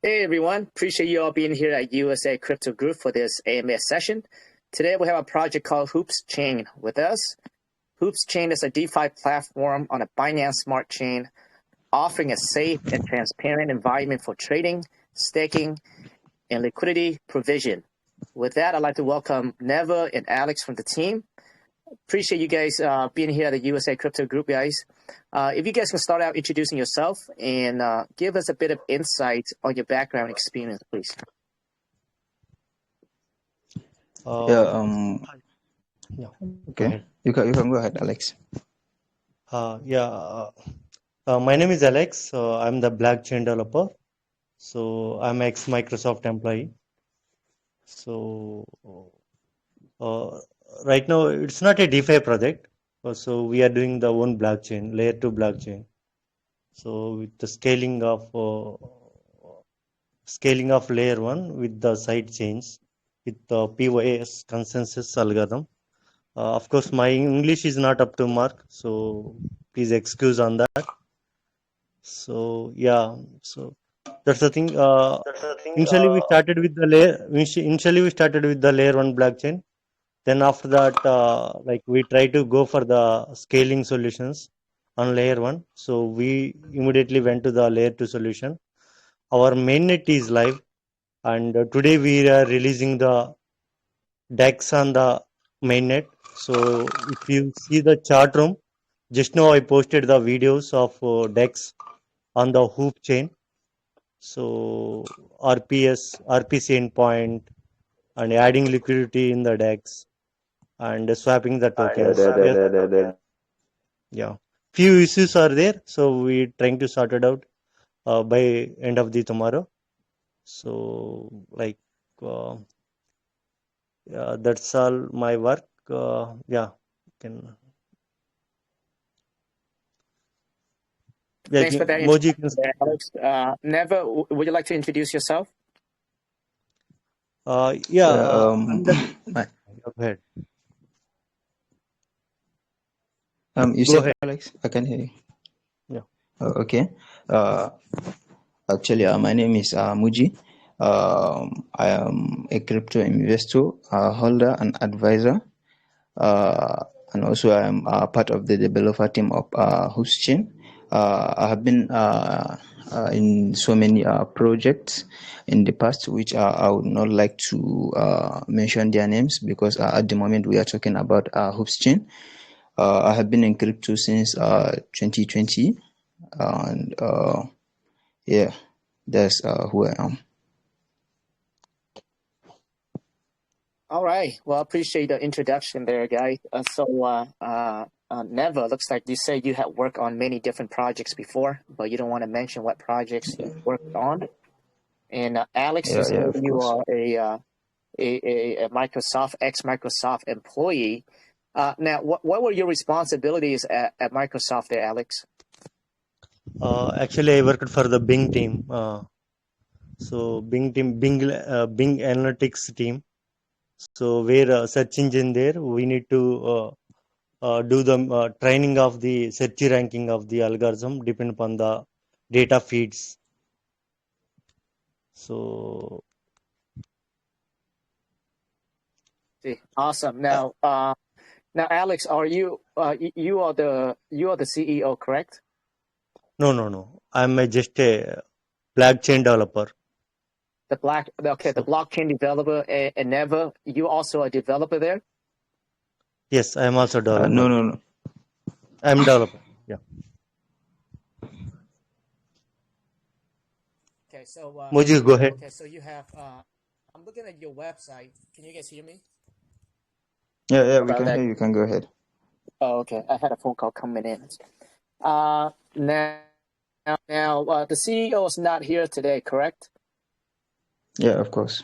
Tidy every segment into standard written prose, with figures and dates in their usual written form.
Hey everyone, appreciate you all being here at USA Crypto Group for this AMS session. Today we have a project called Hoopschain with us. Hoopschain is a DeFi platform on a Binance Smart Chain, offering a safe and transparent environment for trading, staking, and liquidity provision. With that, I'd like to welcome Neva and Alex from the team. Appreciate you guys being here at the USA Crypto Group, guys. If you guys can start out introducing yourself and give us a bit of insight on your background experience, please. Okay. You can go ahead, Alex. My name is Alex. I'm the blockchain developer. So I'm ex-Microsoft employee. So right now it's not a DeFi project. So we are doing the own blockchain, layer 2 blockchain. So with the scaling of layer 1 with the side chains with the POS consensus algorithm. Of course, my English is not up to mark, so please excuse on that. So yeah, so that's the thing. Initially we started with the layer 1 blockchain. Then after that, we try to go for the scaling solutions on layer 1. So we immediately went to the layer 2 solution. Our mainnet is live, and today we are releasing the DEX on the mainnet. So if you see the chat room, just now I posted the videos of DEX on the Hoopchain. So RPC endpoint and adding liquidity in the DEX and swapping the tokens. Yeah, few issues are there, so we're trying to sort it out by end of the tomorrow. So that's all my work. Can. Thanks for that introduction, Alex. Neva, would you like to introduce yourself? Go ahead. You said, Alex, I can hear you. Yeah. Okay. Actually, my name is Muji. I am a crypto investor, holder, and advisor. And also I am part of the developer team of Hoopschain. I have been in so many projects in the past, which I would not like to mention their names because at the moment we are talking about Hoopschain. I have been in crypto since 2020, and that's who I am. All right. Well, I appreciate the introduction there, guys. Neva, looks like you said you had worked on many different projects before, but you don't want to mention what projects you worked on. And Alex, you are a Microsoft, ex-Microsoft employee. Now, what were your responsibilities at Microsoft there, Alex? Actually, I worked for the Bing team. So Bing Analytics team. So where search engine there, we need to do the training of the search ranking of the algorithm depend upon the data feeds. So awesome. Now, Alex, are you you are the CEO, correct? No. I'm just a blockchain developer. The blockchain developer, and Neva, you also a developer there? Yes, I am also developer. No. I'm developer. Yeah. Okay, so Moji, go ahead. Okay, so you have. I'm looking at your website. Can you guys hear me? Yeah, we can hear you. You can go ahead. Oh, okay. I had a phone call coming in. Now, the CEO is not here today, correct? Yeah, of course.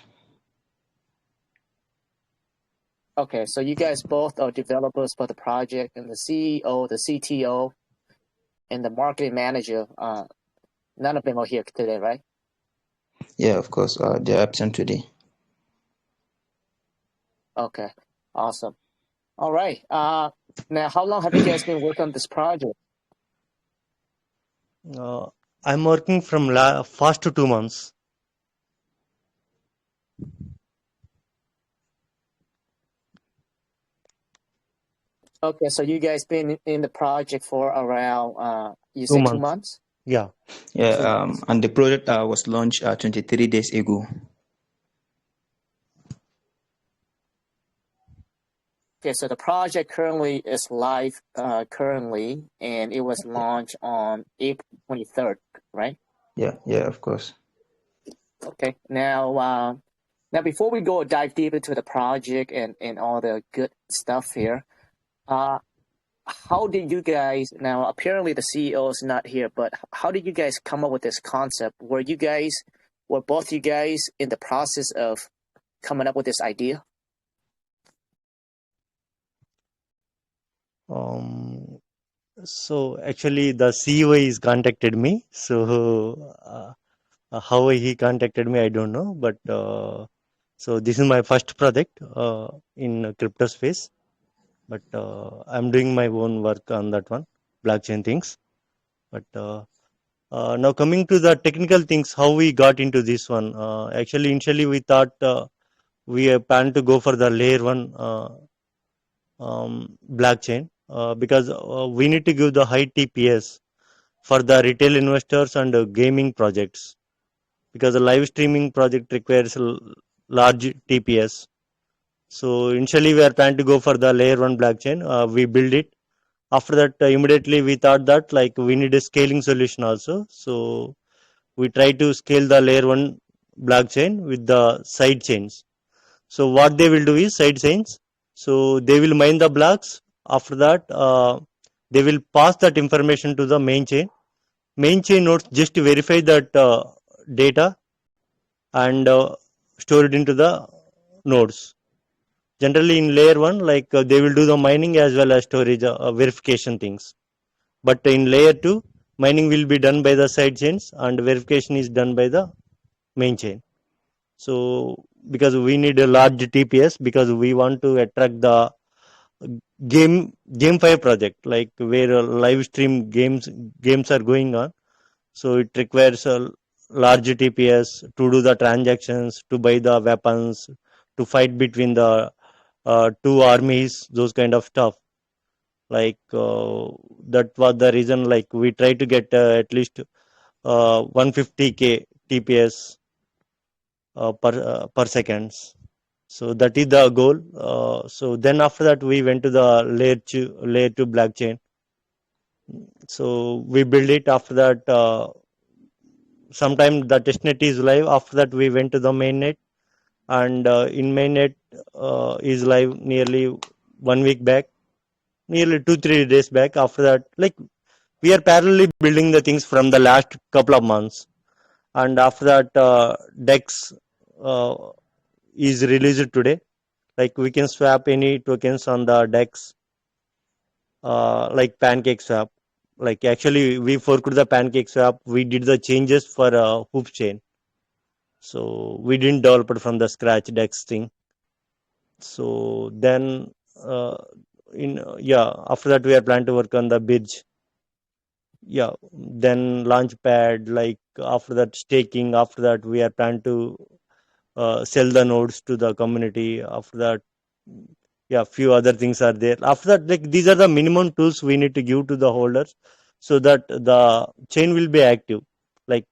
Okay, so you guys both are developers for the project, and the CEO, the CTO, and the marketing manager. None of them are here today, right? Yeah, of course. They're absent today. Okay, awesome. All right. Now, how long have you guys been working on this project? I'm working from past 2 months. Okay, so you guys been in the project for around you 2 say 2 months. months? Yeah. Yeah, and the project was launched 23 days ago. Okay, so the project currently is live currently, and it was launched on April 23rd, right? Yeah, of course. Okay, now before we go dive deep into the project and all the good stuff here, how did you guys, now apparently the CEO is not here, but how did you guys come up with this concept? Were both you guys in the process of coming up with this idea? So actually the CEO is contacted me. So how he contacted me, I don't know. But so this is my first project in crypto space. But I'm doing my own work on that one, blockchain things. But now coming to the technical things, how we got into this one. Actually, initially we thought we planned to go for the layer one blockchain because we need to give the high TPS for the retail investors and gaming projects, because the live streaming project requires large TPS. So initially we are planning to go for the layer one blockchain. We build it. After that, immediately we thought that like we need a scaling solution also. So we try to scale the layer one blockchain with the side chains. So what they will do is side chains. So they will mine the blocks. After that, they will pass that information to the main chain. Main chain nodes just verify that data and store it into the nodes. Generally in layer one, like they will do the mining as well as storage verification things. But in layer two, mining will be done by the side chains and verification is done by the main chain. So because we need a large TPS, because we want to attract the game 5 project, like where live stream games are going on. So it requires a large TPS to do the transactions, to buy the weapons, to fight between the two armies, those kind of stuff. Like that was the reason. Like we try to get at least 150K TPS per seconds. So that is the goal. So then after that we went to the layer two blockchain. So we build it. After that, sometime the testnet is live. After that we went to the mainnet, and in mainnet is live nearly 1 week back, nearly 2-3 days back. After that, like we are parallelly building the things from the last couple of months, and after that dex uh, is released today. Like we can swap any tokens on the dex, like pancake swap. Like actually we forked the pancake swap, we did the changes for Hoopschain. So we didn't develop it from the scratch dex thing. So then uh, in yeah, after that we are planning to work on the bridge. Yeah, then launchpad. Like after that staking. After that we are planning to sell the nodes to the community. After that, yeah, few other things are there. After that, like these are the minimum tools we need to give to the holders so that the chain will be active. Like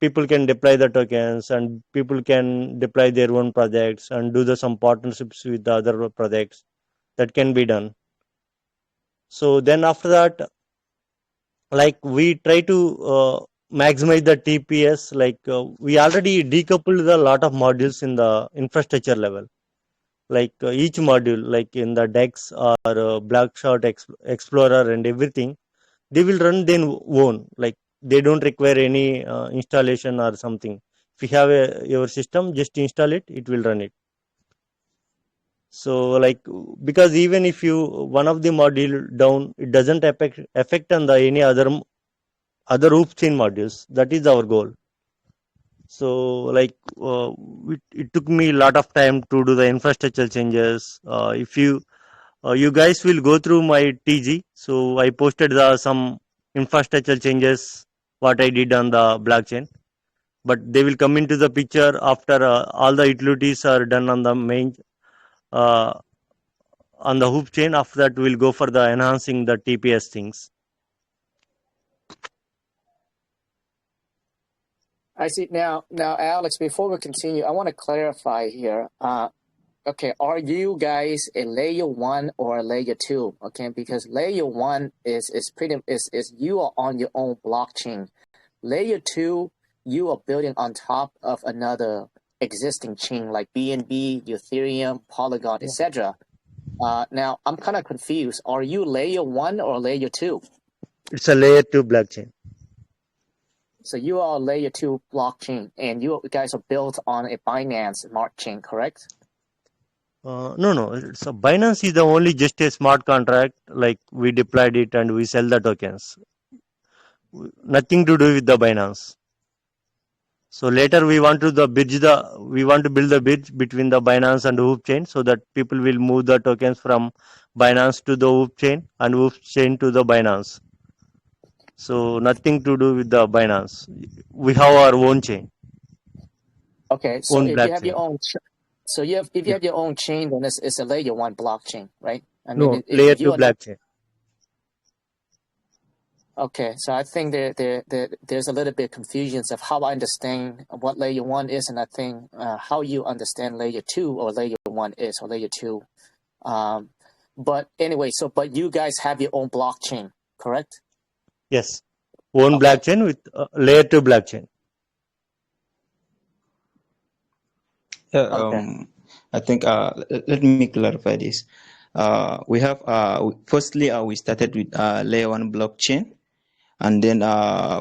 people can deploy the tokens, and people can deploy their own projects and do the some partnerships with the other projects. That can be done. So then after that, like we try to maximize the TPS. Like we already decoupled a lot of modules in the infrastructure level. Like each module, like in the dex or blackshot explorer and everything, they will run their own. Like they don't require any installation or something. If you have your system, just install it, it will run it. So like, because even if you one of the module down, it doesn't affect on the any other Hoopschain modules. That is our goal. So like it took me a lot of time to do the infrastructure changes. If you guys will go through my TG, so I posted some infrastructure changes what I did on the blockchain, but they will come into the picture after all the utilities are done on the main uh, on the hoop chain. After that, we'll go for the enhancing the TPS things. I see. Now, Alex, before we continue, I want to clarify here. Okay, are you guys a layer 1 or a layer 2? Okay, because layer 1 is you are on your own blockchain. Layer 2, you are building on top of another existing chain like BNB, Ethereum, Polygon, etc. Now, I'm kind of confused. Are you layer 1 or layer 2? It's a layer 2 blockchain. So you are a layer 2 blockchain, and you guys are built on a Binance smart chain, correct? No. It's a Binance is the only just a smart contract. Like we deployed it and we sell the tokens. Nothing to do with the Binance. So later we want to build the bridge between the Binance and Hoop chain so that people will move the tokens from Binance to the Hoop chain and Hoop chain to the Binance. So nothing to do with the Binance. We have our own chain. Okay, so Own if you have chain. your own, so if you have your own chain, then it's a layer 1 blockchain, right? I mean, No, layer 2 blockchain. Okay, so I think there's a little bit of confusion of how I understand what layer 1 is, and I think how you understand layer 2 or layer 1 is or layer 2. But anyway, but you guys have your own blockchain, correct? Yes, own blockchain with layer 2 blockchain. I think let me clarify this. We have firstly we started with layer 1 blockchain, and then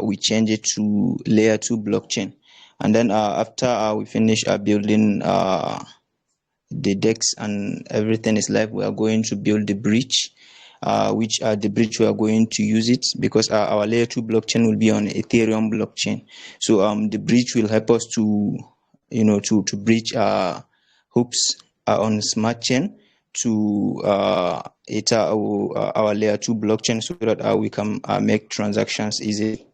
we changed it to layer 2 blockchain, and then after we finish building the DEX and everything is live, we are going to build the bridge, which the bridge we are going to use it because our layer 2 blockchain will be on Ethereum blockchain. So the bridge will help us to to bridge hoops on smart chain to our layer 2 blockchain so that we can make transactions easy.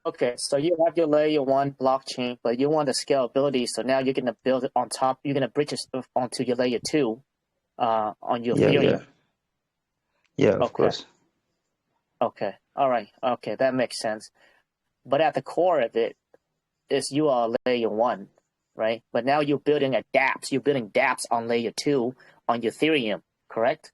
Okay, so you have your layer 1 blockchain, but you want the scalability. So now you're going to build it on top. You're going to bridge it onto your layer 2 on your Ethereum. Yeah, of course. Okay, all right. Okay, that makes sense. But at the core of it is you are layer 1, right? But now you're building a dApps. You're building dApps on layer 2 on your Ethereum, correct?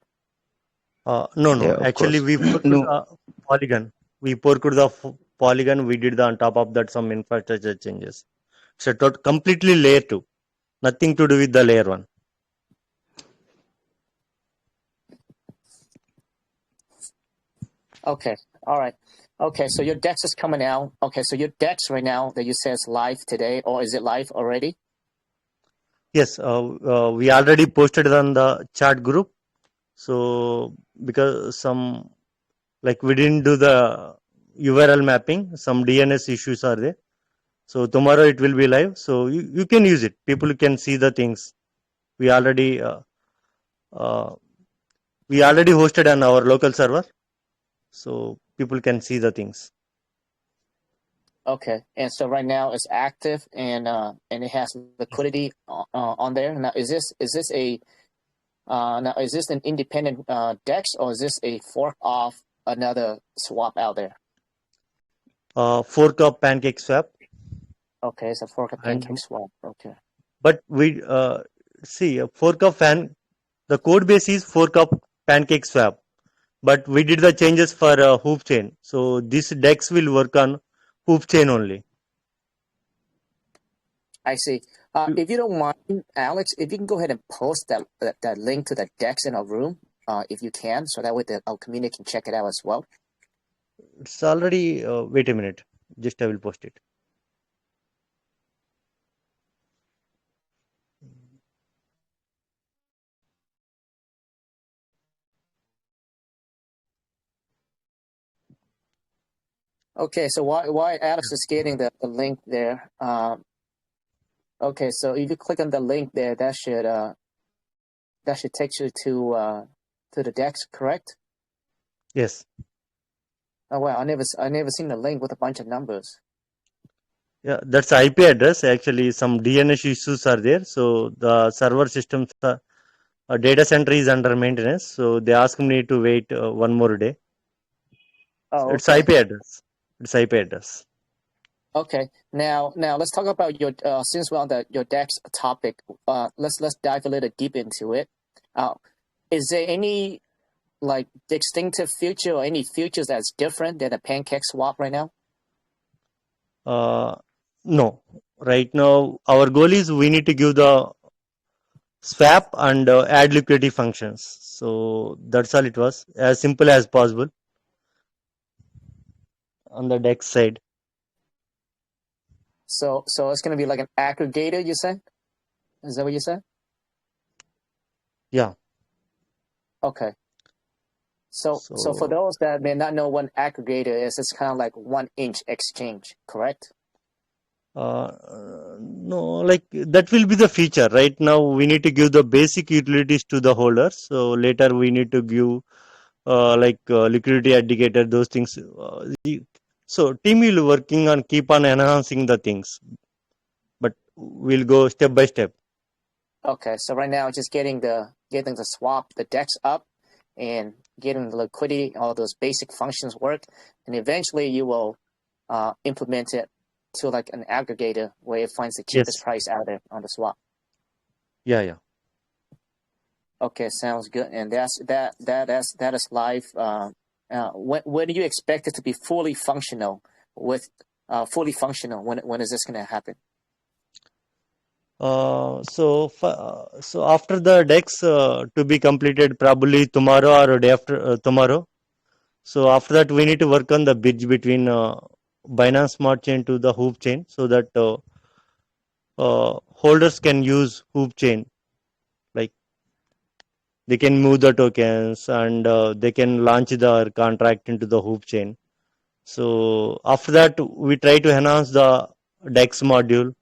No. Yeah, Actually, we put the Polygon. We put the Polygon. We did on top of that some infrastructure changes. So completely layer 2. Nothing to do with the layer 1. Okay, all right. Okay, so your DEX is coming out. Okay, so your DEX right now that you say is live today, or is it live already? Yes, we already posted it on the chat group. So because some we didn't do the URL mapping, some DNS issues are there. So tomorrow it will be live. So you can use it. People can see the things. We already hosted on our local server, so people can see the things. Okay, and so right now it's active and it has liquidity on there. Now is this an independent DEX, or is this a fork of another swap out there? Fork of Pancake Swap. Okay, it's a fork of Pancake Swap. Okay. But we see a fork of the code base is fork of Pancake Swap, but we did the changes for Hoopchain. So this DEX will work on Hoopchain only. I see. If you don't mind, Alex, if you can go ahead and post that link to the DEX in our room, if you can, so that way our community can check it out as well. It's already. Wait a minute. Just I will post it. Okay, so why Alex is getting the link there? Okay, so if you click on the link there, that should take you to the DEX, correct? Yes. Oh wow, I never seen a link with a bunch of numbers. Yeah, that's IP address. Actually, some DNS issues are there. So the server systems, data center is under maintenance. So they asked me to wait one more day. So Oh, it's okay. IP address. It's IP address. Okay. Now let's talk about your since we're on your DEX topic. Let's dive a little deep into it. Uh, is there any like distinctive feature or any features that's different than a pancake swap right now? No, right now our goal is we need to give the swap and add liquidity functions. So that's all it was, as simple as possible on the DEX side. So it's going to be like an aggregator, you said? Is that what you said? Yeah. Okay. So for So those that may not know what an aggregator is, it's kind of like 1-inch exchange, correct? no, like that will be the feature. Right now we need to give the basic utilities to the holders. So later we need to give liquidity indicator, those things. So team will working on keep on enhancing the things, but we'll go step by step. Okay, so right now just getting the swap, the DEX up, and getting the liquidity, all those basic functions work, and eventually you will implement it to like an aggregator where it finds the cheapest Yes. price out there on the swap. Yeah. Okay, sounds good. And that is live. When do you expect it to be fully functional? When is this going to happen? So after the DEX to be completed probably tomorrow or day after tomorrow. So after that we need to work on the bridge between Binance Smart Chain to the Hoopchain, so that holders can use Hoopchain. Like they can move the tokens and they can launch their contract into the Hoopchain. So after that we try to enhance the DEX module,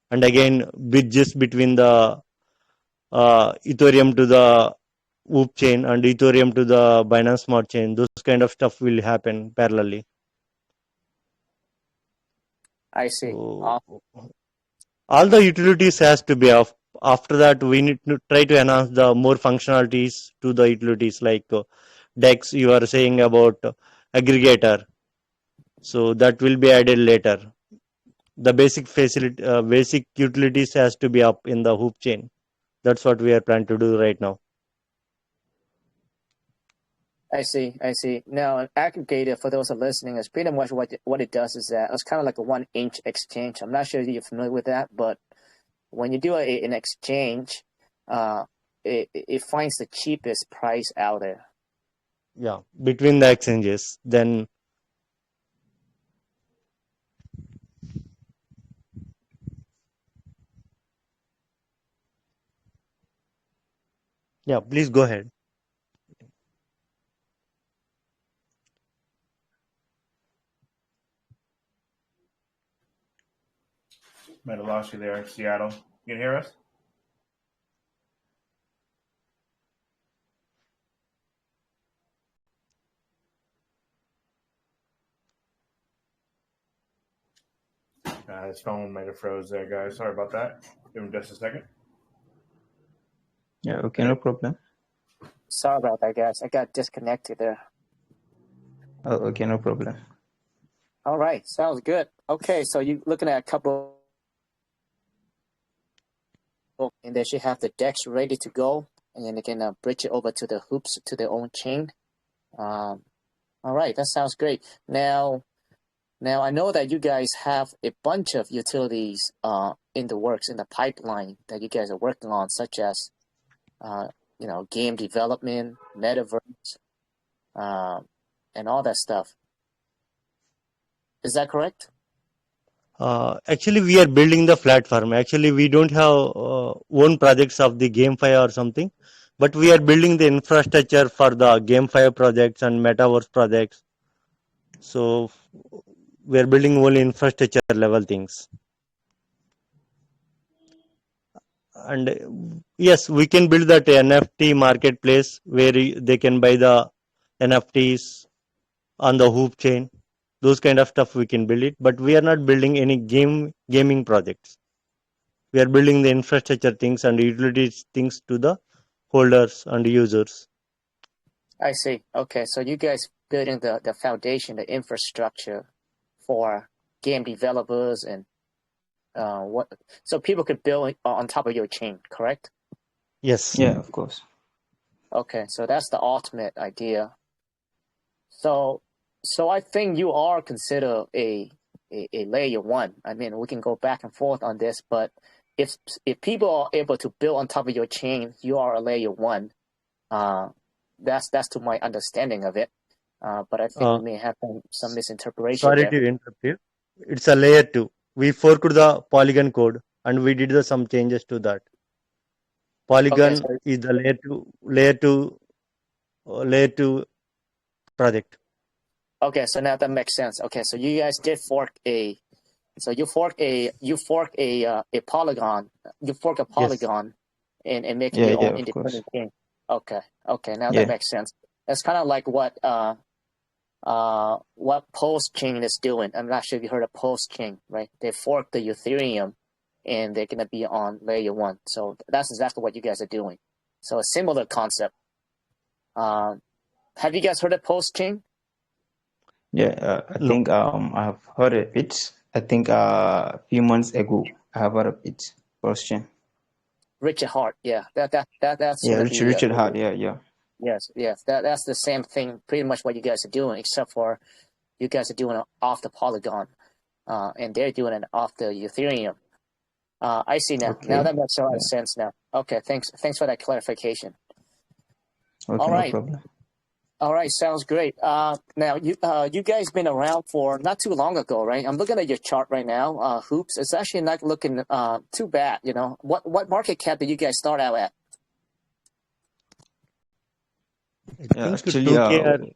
and again bridges between the Ethereum to the Hoopchain and Ethereum to the Binance Smart Chain. Those kind of stuff will happen parallelly. I see. So all the utilities has to be off. After that we need to try to enhance the more functionalities to the utilities, like DEX you are saying about aggregator. So that will be added later. The basic facility, basic utilities has to be up in the Hoopchain. That's what we are planning to do right now. I see. Now, an aggregator, for those who are listening, is pretty much what it does is that it's kind of like a 1-inch exchange. I'm not sure if you're familiar with that, but when you do an exchange, it finds the cheapest price out there. Yeah, between the exchanges. Then yeah, please go ahead. Might have lost you there in Seattle. You can hear us? His phone might have froze there, guys. Sorry about that. Give him just a second. Yeah, okay, no problem. Sorry about that, guys. I got disconnected there. Oh, okay, no problem. All right, sounds good. Okay, so you're looking at a couple, and they should have the DEX ready to go, and then they can bridge it over to the hoops to their own chain. All right, that sounds great. Now I know that you guys have a bunch of utilities in the works, in the pipeline that you guys are working on, such as game development, metaverse, and all that stuff. Is that correct? Actually, we are building the platform. Actually, we don't have own projects of the GameFi or something, but we are building the infrastructure for the GameFi projects and metaverse projects. So we are building only infrastructure level things. And yes, we can build that NFT marketplace where they can buy the NFTs on the Hoop chain. those kind of stuff we can build it, but we are not building any gaming projects. We are building the infrastructure things and utilities things to the holders and users. I see. Okay, so you guys building the foundation, the infrastructure for game developers and so people could build on top of your chain, correct? Yes. Yeah, of course. Okay, so that's the ultimate idea. So I think you are considered a layer one. I mean, we can go back and forth on this, but if people are able to build on top of your chain, you are a layer one. That's to my understanding of it. But I think we may have some misinterpretation. Sorry there. to interrupt you. It's a layer 2. We forked the Polygon code and we did some changes to that. Polygon is the layer 2 project. Okay, so now that makes sense. Okay, so you guys did fork a Polygon. You fork a Polygon and make your own independent chain. Okay, now that makes sense. That's kind of like what Pulsechain is doing. I'm not sure if you heard of Pulsechain, right? They forked the Ethereum and they're gonna be on layer 1. So that's exactly what you guys are doing. So a similar concept. Have you guys heard of Pulsechain? Yeah, I think I have heard of it. I think a few months ago I have heard of it. Hoopschain. Richard Hart, yeah, that's Richard Hart, yeah. Yes, that's the same thing. Pretty much what you guys are doing, except for you guys are doing it off the Polygon, and they're doing it off the Ethereum. I see now. Okay. Now that makes a lot of sense now. Okay, thanks for that clarification. Okay, all right. No problem. All right, sounds great. Now you guys been around for not too long ago, right? I'm looking at your chart right now. Hoops, it's actually not looking too bad. You know, what market cap did you guys start out at? Actually, 2K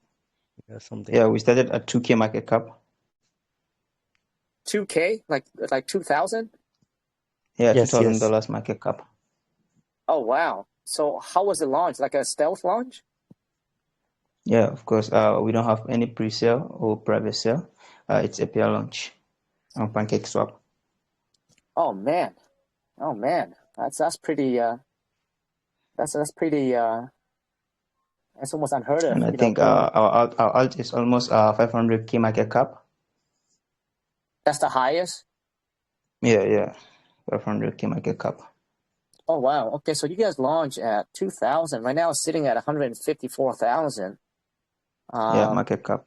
or something. Yeah, we started at 2K market cap. 2K, like 2,000? Yeah, Yes, $2,000 market cap. Oh wow! So how was the launch? Like a stealth launch? Yeah, of course. We don't have any pre-sale or private sale. It's a peer launch on PancakeSwap. Oh man, that's pretty. That's pretty. That's almost unheard of. And I think our alt is almost 500K market cap. That's the highest? Yeah, 500K market cap. Oh wow. Okay, so you guys launched at 2,000. Right now, it's sitting at 154,000. Yeah, market cap.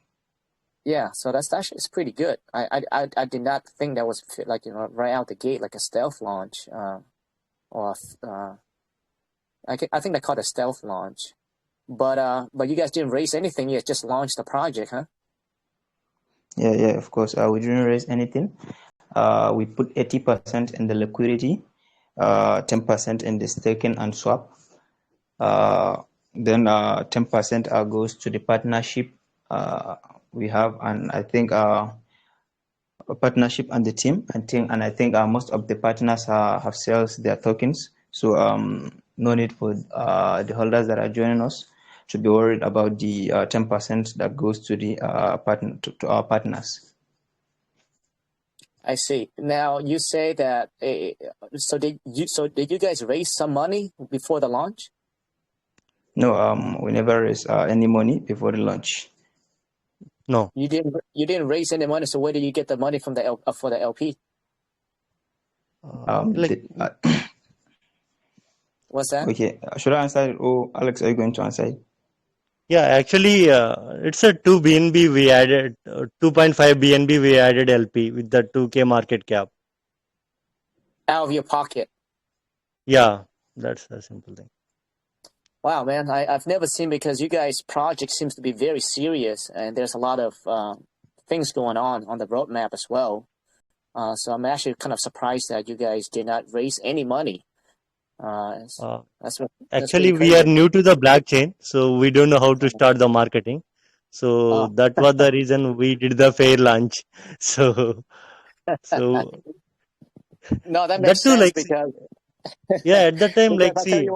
Yeah, so that's actually it's pretty good. I did not think that was like right out the gate like a stealth launch. I think they call it a stealth launch. But you guys didn't raise anything. You just launched the project, huh? Yeah, of course. We didn't raise anything. We put 80% in the liquidity, 10% in the staking and swap. Then 10% goes to the partnership we have, and I think a partnership and the team. And I think most of the partners have sold their tokens. So no need for the holders that are joining us to be worried about the 10% that goes to the to our partners. I see. Now you say that. So did you guys raise some money before the launch? No, we never raised any money before the launch. No, you didn't raise any money. So where did you get the money from for the LP? What's that? Okay, should I answer it? Oh, Alex, are you going to answer it? Yeah, actually, it's a 2 BNB we added, 2.5 BNB we added LP with the 2K market cap. Out of your pocket? Yeah, that's a simple thing. Wow, man, I've never seen, because you guys' project seems to be very serious, and there's a lot of things going on the roadmap as well. So I'm actually kind of surprised that you guys did not raise any money. Actually, we are new to the blockchain, so we don't know how to start the marketing. So that was the reason we did the fair launch. So no, that makes sense, like, because yeah, at that time, like, see,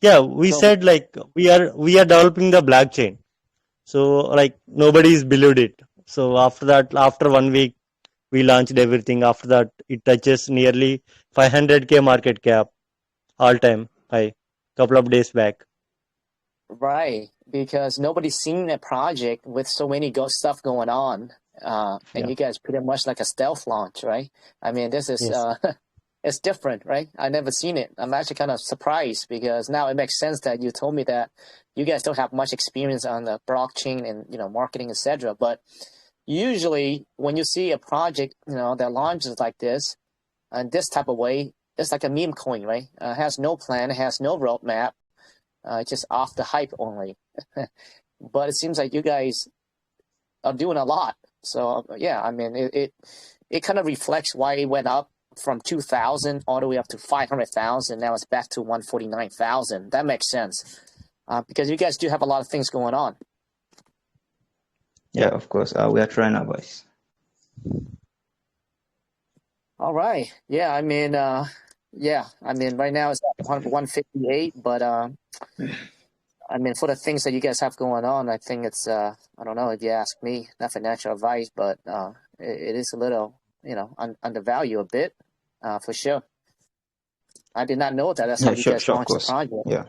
we said like we are developing the blockchain. So like nobody is believed it. So after that, after 1 week, we launched everything. After that, it touches nearly 500K market cap, all time high, couple of days back. Right, because nobody's seen a project with so many stuff going on, and Yeah. you guys pretty much like a stealth launch, right? I mean, this is Yes. it's different, right? I never seen it. I'm actually kind of surprised because now it makes sense that you told me that you guys don't have much experience on the blockchain and marketing, etc. But usually, when you see a project that launches like this, in this type of way, it's like a meme coin, right? Has no plan, has no roadmap. Just off the hype only. But it seems like you guys are doing a lot. So yeah, I mean, it kind of reflects why it went up from 2,000 all the way up to 500,000. Now it's back to 149,000. That makes sense because you guys do have a lot of things going on. Yeah, of course. We are trying our best. All right. Yeah, I mean, right now it's at 158, but I mean, for the things that you guys have going on, I think it's, I don't know if you ask me, not financial advice, but it is a little, undervalued a bit, for sure. I did not know that. That's how you guys launched the project. Yeah.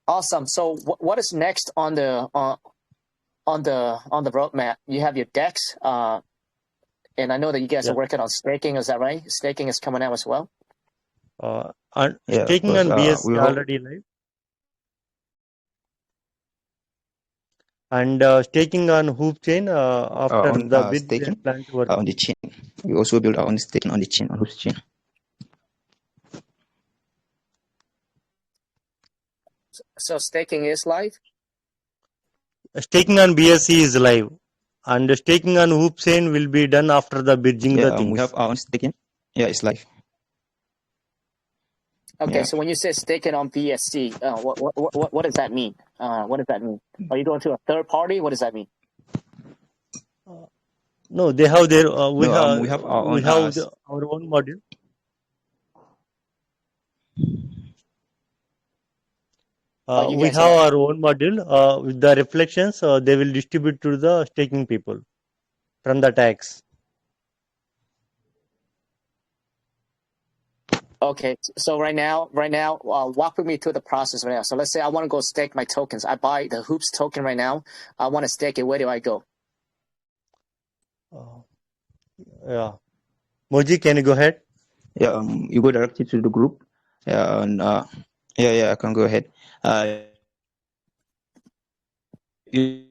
Awesome. So what is next on the roadmap? You have your DEX, and I know that you guys are working on staking. Is that right? Staking is coming out as well. Staking on BSC already live, and staking on Hoopschain after the bid staking plan to work on the chain. We also build our own staking on the chain on Hoopschain. So staking is live. Staking on BSC is live, and staking on Hoopschain will be done after the bridging the things. We have our own staking. Yeah, it's live. Okay, so when you say staking on BSC, what does that mean? What does that mean? Are you going to a third party? What does that mean? No, they have their. We have our own. Our own module. We have our own module with the reflections. They will distribute to the staking people from the tax. Okay, so right now, walk with me through the process right now. So let's say I want to go stake my tokens. I buy the Hoops token right now. I want to stake it. Where do I go? Yeah, Moji, can you go ahead? Yeah, you go directly to the group. Yeah, and I can go ahead. You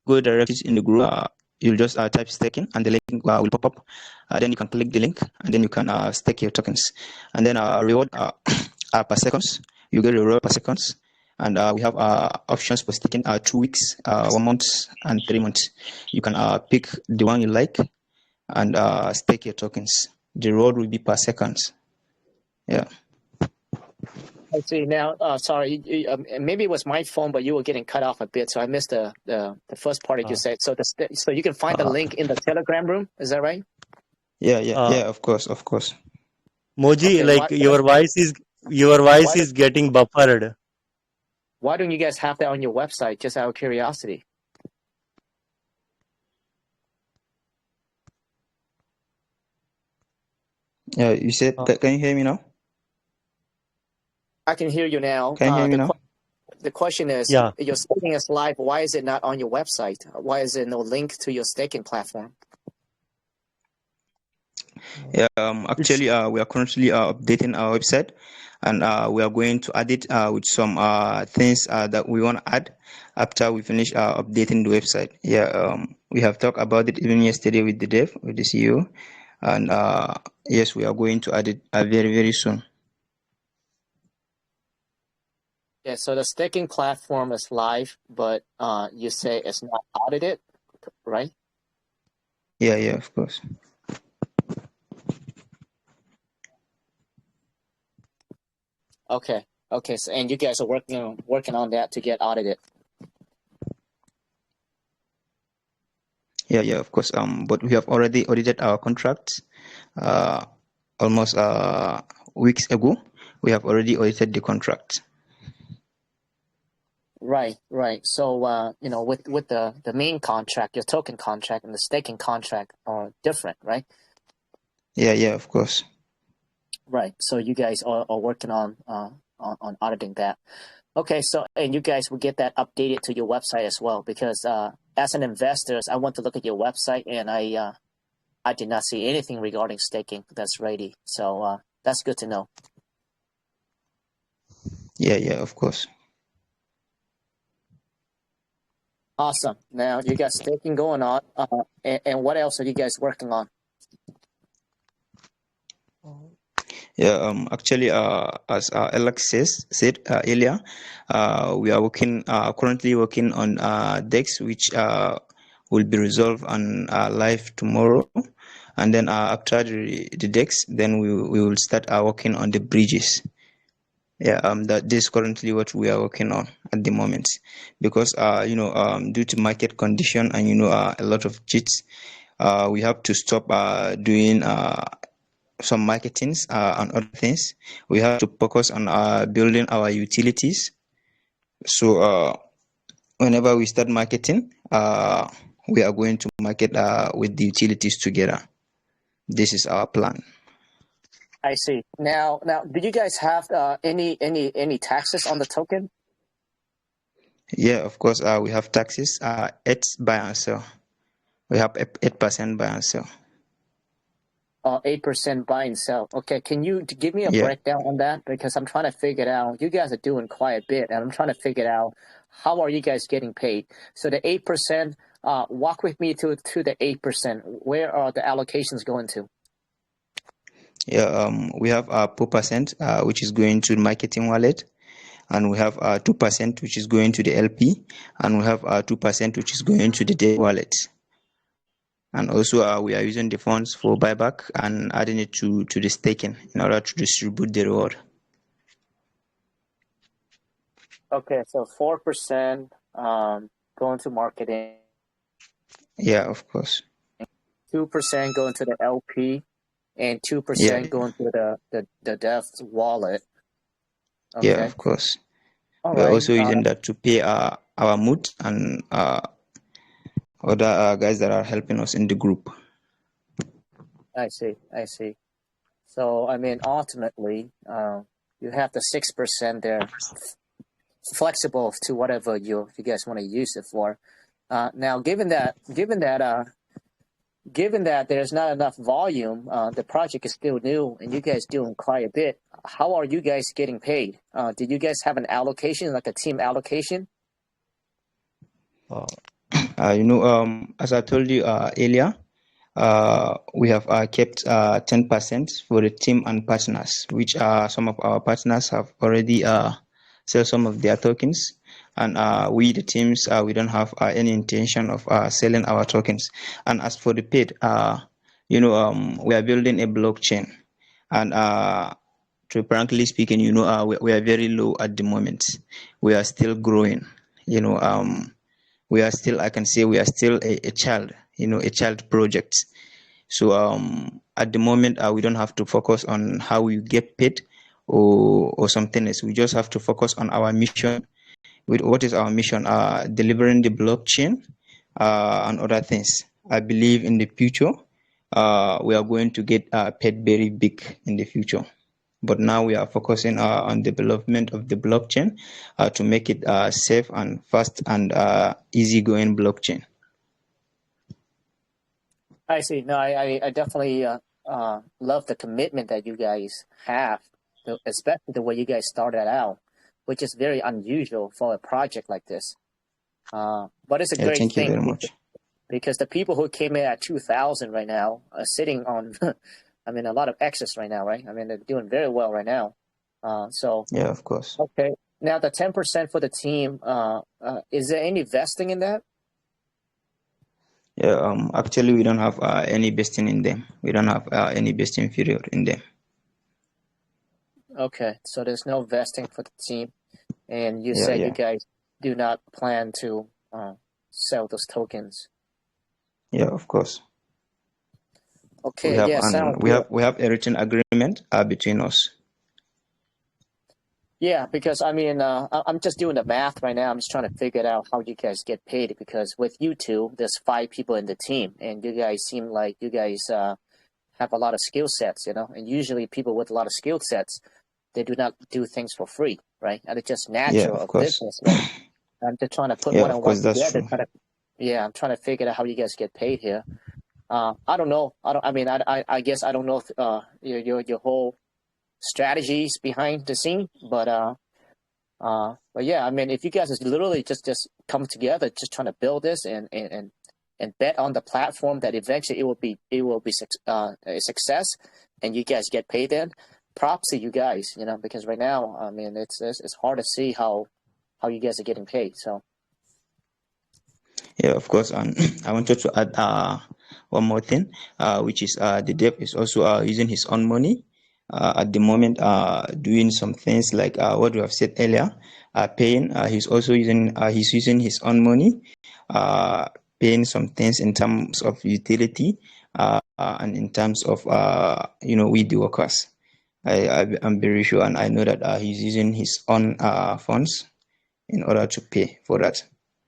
go directly in the group. You'll just type staking, and the link will pop up. Then you can click the link, and then you can stake your tokens. And then reward per seconds. You get a reward per seconds. And we have options for staking 2 weeks, 1 month, and 3 months. You can pick the one you like and stake your tokens. The reward will be per seconds. Yeah. I see. Now, sorry, maybe it was my phone, but you were getting cut off a bit, so I missed the first part that you said. So so you can find the link in the Telegram room. Is that right? Yeah. Of course. Moji, okay, your voice is getting buffered. Why don't you guys have that on your website? Just out of curiosity. Yeah, you said. Can you hear me now? I can hear you now. Can you hear me now? The question is, your staking is live. Why is it not on your website? Why is there no link to your staking platform? Yeah, actually, we are currently updating our website, and we are going to add it with some things that we want to add after we finish updating the website. Yeah, we have talked about it even yesterday with the dev, with the CEO, and yes, we are going to add it very, very soon. Yeah, so the staking platform is live, but you say it's not audited, right? Yeah, of course. Okay. So, and you guys are working on that to get audited. Yeah, of course. But we have already audited our contracts. Almost weeks ago, we have already audited the contract. Right, right. So, with the main contract, your token contract and the staking contract are different, right? Yeah, of course. Right. So you guys are working on auditing that. Okay. So and you guys will get that updated to your website as well because as an investor, I want to look at your website and I did not see anything regarding staking that's ready. So that's good to know. Yeah, of course. Awesome. Now you got staking going on. And what else are you guys working on? Yeah, actually, as Alex said earlier, we are currently working on decks which will be resolved on live tomorrow, and then after the decks, then we will start working on the bridges. Yeah, that is currently what we are working on at the moment, because due to market condition and a lot of cheats, we have to stop doing some marketings and other things. We have to focus on building our utilities. So whenever we start marketing, we are going to market with the utilities together. This is our plan. I see. Now, do you guys have any taxes on the token? Yeah, of course. We have taxes. 8 buy and sell. We have 8% buy and sell. 8% buy and sell. Okay, can you give me a breakdown on that? Because I'm trying to figure it out. You guys are doing quite a bit, and I'm trying to figure out how are you guys getting paid. So the 8%, walk with me to the 8%. Where are the allocations going to? Yeah, we have 4%, which is going to marketing wallet, and we have 2% which is going to the LP, and we have 2% which is going to the day wallet. And also we are using the funds for buyback and adding it to the staking in order to distribute the reward. Okay, so 4% going to marketing. Yeah, of course. 2% going to the LP, and 2% going to the dev's wallet. Okay. Yeah, of course. All we are right. also using that to pay our mood and other guys that are helping us in the group. I see. So, I mean, ultimately, you have the 6% there, flexible to whatever you guys want to use it for. Now, given that there's not enough volume, the project is still new, and you guys doing quite a bit. How are you guys getting paid? Did you guys have an allocation, like a team allocation? As I told you earlier, we have kept 10% for the team and partners, which some of our partners have already sell some of their tokens, and we the teams we don't have any intention of selling our tokens. And as for the paid, we are building a blockchain, and to frankly speaking, we are very low at the moment. We are still growing. We are still, I can say, we are still a child. A child project. So at the moment, we don't have to focus on how we get paid or something else. We just have to focus on our mission. What is our mission? Delivering the blockchain and other things. I believe in the future, we are going to get paid very big in the future. But now we are focusing on development of the blockchain to make it safe and fast and easygoing blockchain. I see. No, I definitely love the commitment that you guys have, especially the way you guys started out, which is very unusual for a project like this. But it's a great thank thing. You very much. Because the people who came in at 2,000 right now are sitting on, I mean, a lot of excess right now, right? I mean, they're doing very well right now. Yeah, of course. Okay. Now, the 10% for the team, is there any vesting in that? Yeah, actually, we don't have any vesting in them. We don't have any vesting period in them. Okay, so there's no vesting for the team. And you said you guys do not plan to sell those tokens. Yeah, of course. Okay, we have a written agreement between us. Yeah, because I mean, I'm just doing the math right now. I'm just trying to figure out how you guys get paid because with you two, there's 5 people in the team, and you guys seem like you guys have a lot of skill sets, you know. And usually, people with a lot of skill sets, they do not do things for free, right? And it's just Yeah, natural of of course. business, right? I'm just trying to put Yeah, one of on one course, that's together. true. Yeah, I'm trying to figure out how you guys get paid here. I don't know. I don't. I mean, I guess I don't know if, your whole strategies behind the scene, but yeah, I mean, if you guys is literally just come together, just trying to build this and bet on the platform that eventually it will be a success, and you guys get paid in. Props to you guys, you know, because right now, I mean, it's hard to see how you guys are getting paid. So Yeah, of course. And I wanted to add one more thing, which is the dev is also using his own money at the moment, doing some things like what we have said earlier, paying. He's using his own money, paying some things in terms of utility and in terms of we the workers. I'm very sure, and I know that he's using his own funds in order to pay for that.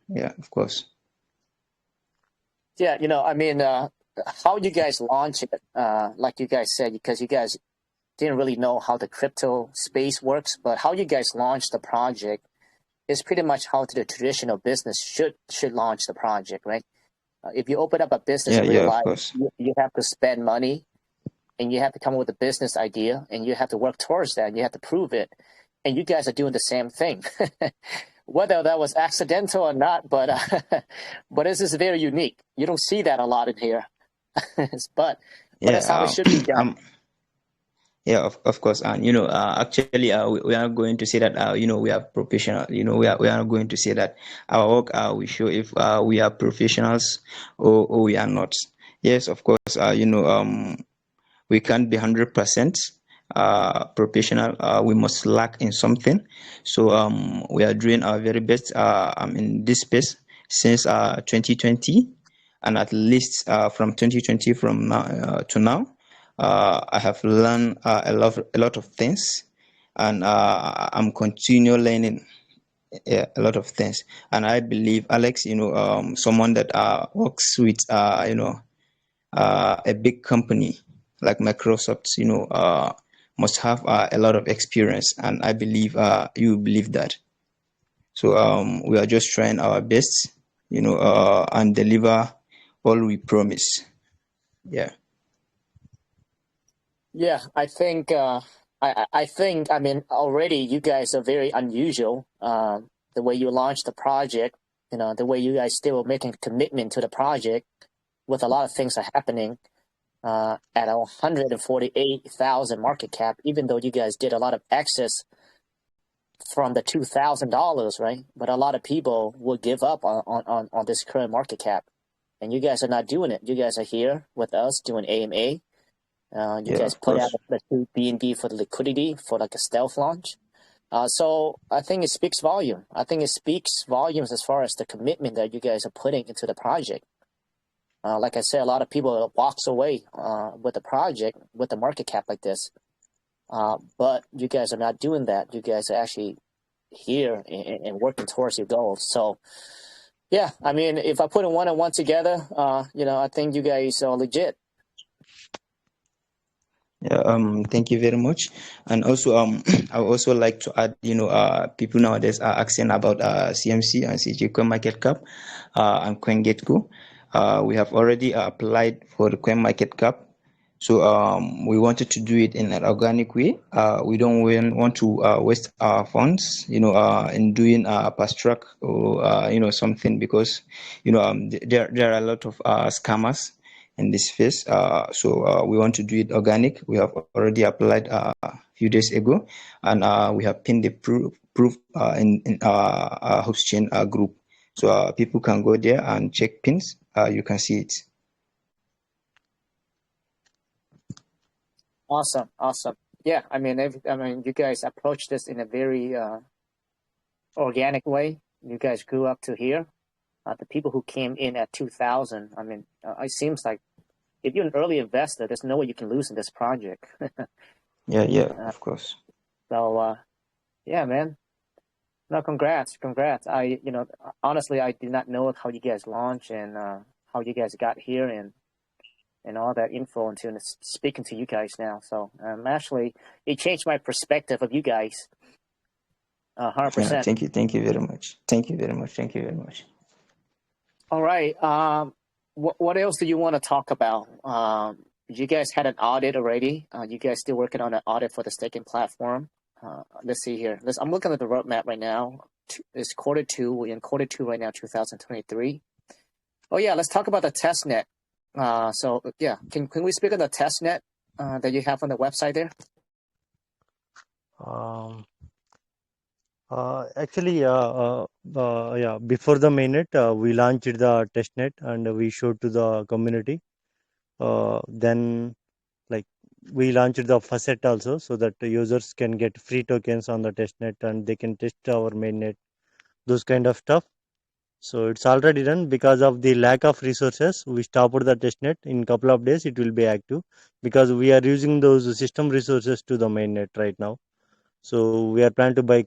Yeah, of course. yeah, you know, I mean, how you guys launch it, like you guys said, because you guys didn't really know how the crypto space works, but how you guys launch the project is pretty much how the traditional business should launch the project, right? If you open up a business Yeah, in real yeah, of life, course. you have to spend money and you have to come up with a business idea and you have to work towards that and you have to prove it. And you guys are doing the same thing. Whether that was accidental or not, but this is very unique. You don't see that a lot in here. but that's how it Yeah, should be done. yeah, of course. And actually, we are going to say that we are professional. We are going to say that our work we show if we are professionals or we are not. Yes, of course. We can't be 100% professional. We must lack in something. So we are doing our very best in this space since 2020, and at least from 2020 from now to now, I have learned a lot of things, and I'm continue learning a lot of things. And I believe Alex, someone that works with a big company like Microsoft, must have a lot of experience, and I believe you believe that. So we are just trying our best, and deliver all we promise. Yeah. Yeah, I think I think I mean already you guys are very unusual. The way you launched the project, you know, the way you guys still making commitment to the project with a lot of things are happening at 148,000 market cap, even though you guys did a lot of excess from the $2,000, right? But a lot of people will give up on this current market cap. And you guys are not doing it. You guys are here with us doing AMA. You Yeah, guys of put out course. the two BNB for the liquidity for like a stealth launch. So I think it speaks volume. I think it speaks volumes as far as the commitment that you guys are putting into the project. Like I said, a lot of people walks away with the project with the market cap like this. But you guys are not doing that. You guys are actually here and working towards your goals. So yeah, I mean, if I put it one on one together, I think you guys are legit. Yeah, thank you very much. And also, I would also like to add, people nowadays are asking about CMC and CG Coin Market Cap and CoinGecko. We have already applied for the Coin Market Cap. So we wanted to do it in an organic way. We don't want to waste our funds, in doing fast track or something, because there are a lot of scammers in this phase. So we want to do it organic. We have already applied a few days ago, and we have pinned the proof in our Hoopschain group. So people can go there and check pins. You can see it. Awesome. Yeah, I mean, you guys approached this in a very organic way. You guys grew up to here. The people who came in at 2000, I mean, it seems like if you're an early investor, there's no way you can lose in this project. Yeah, of course. So Yeah, man. No, congrats. Honestly, I did not know how you guys launched and how you guys got here and all that info until speaking to you guys now. So actually, it changed my perspective of you guys. 100%. Yeah, thank you very much. Thank you very much. Thank you very much. All right. What else do you want to talk about? You guys had an audit already. You guys still working on an audit for the staking platform? Let's see here. I'm looking at the roadmap right now. It's Q2. We're in Q2 right now, 2023. Oh yeah, let's talk about the testnet. So yeah, can we speak on the testnet that you have on the website there? Actually, yeah, before the mainnet, we launched the testnet and we showed to the community. Then, like, we launched the facet also, so that the users can get free tokens on the testnet and they can test our mainnet, those kind of stuff. So it's already done. Because of the lack of resources, we stopped the testnet. In couple of days, it will be active because we are using those system resources to the mainnet right now. So we are planning to buy.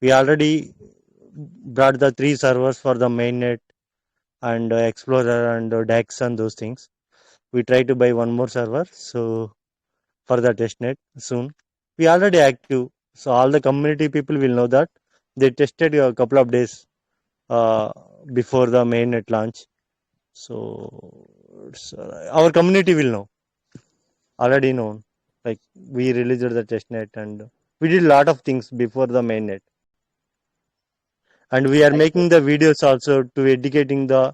We already brought the 3 servers for the mainnet and Explorer and DEX and those things. We try to buy one more server. So for the testnet soon. We already active. So all the community people will know that they tested a couple of days before the mainnet launch. So our community will know, already known. Like we released the testnet and we did a lot of things before the mainnet. And we are making the videos also to educating the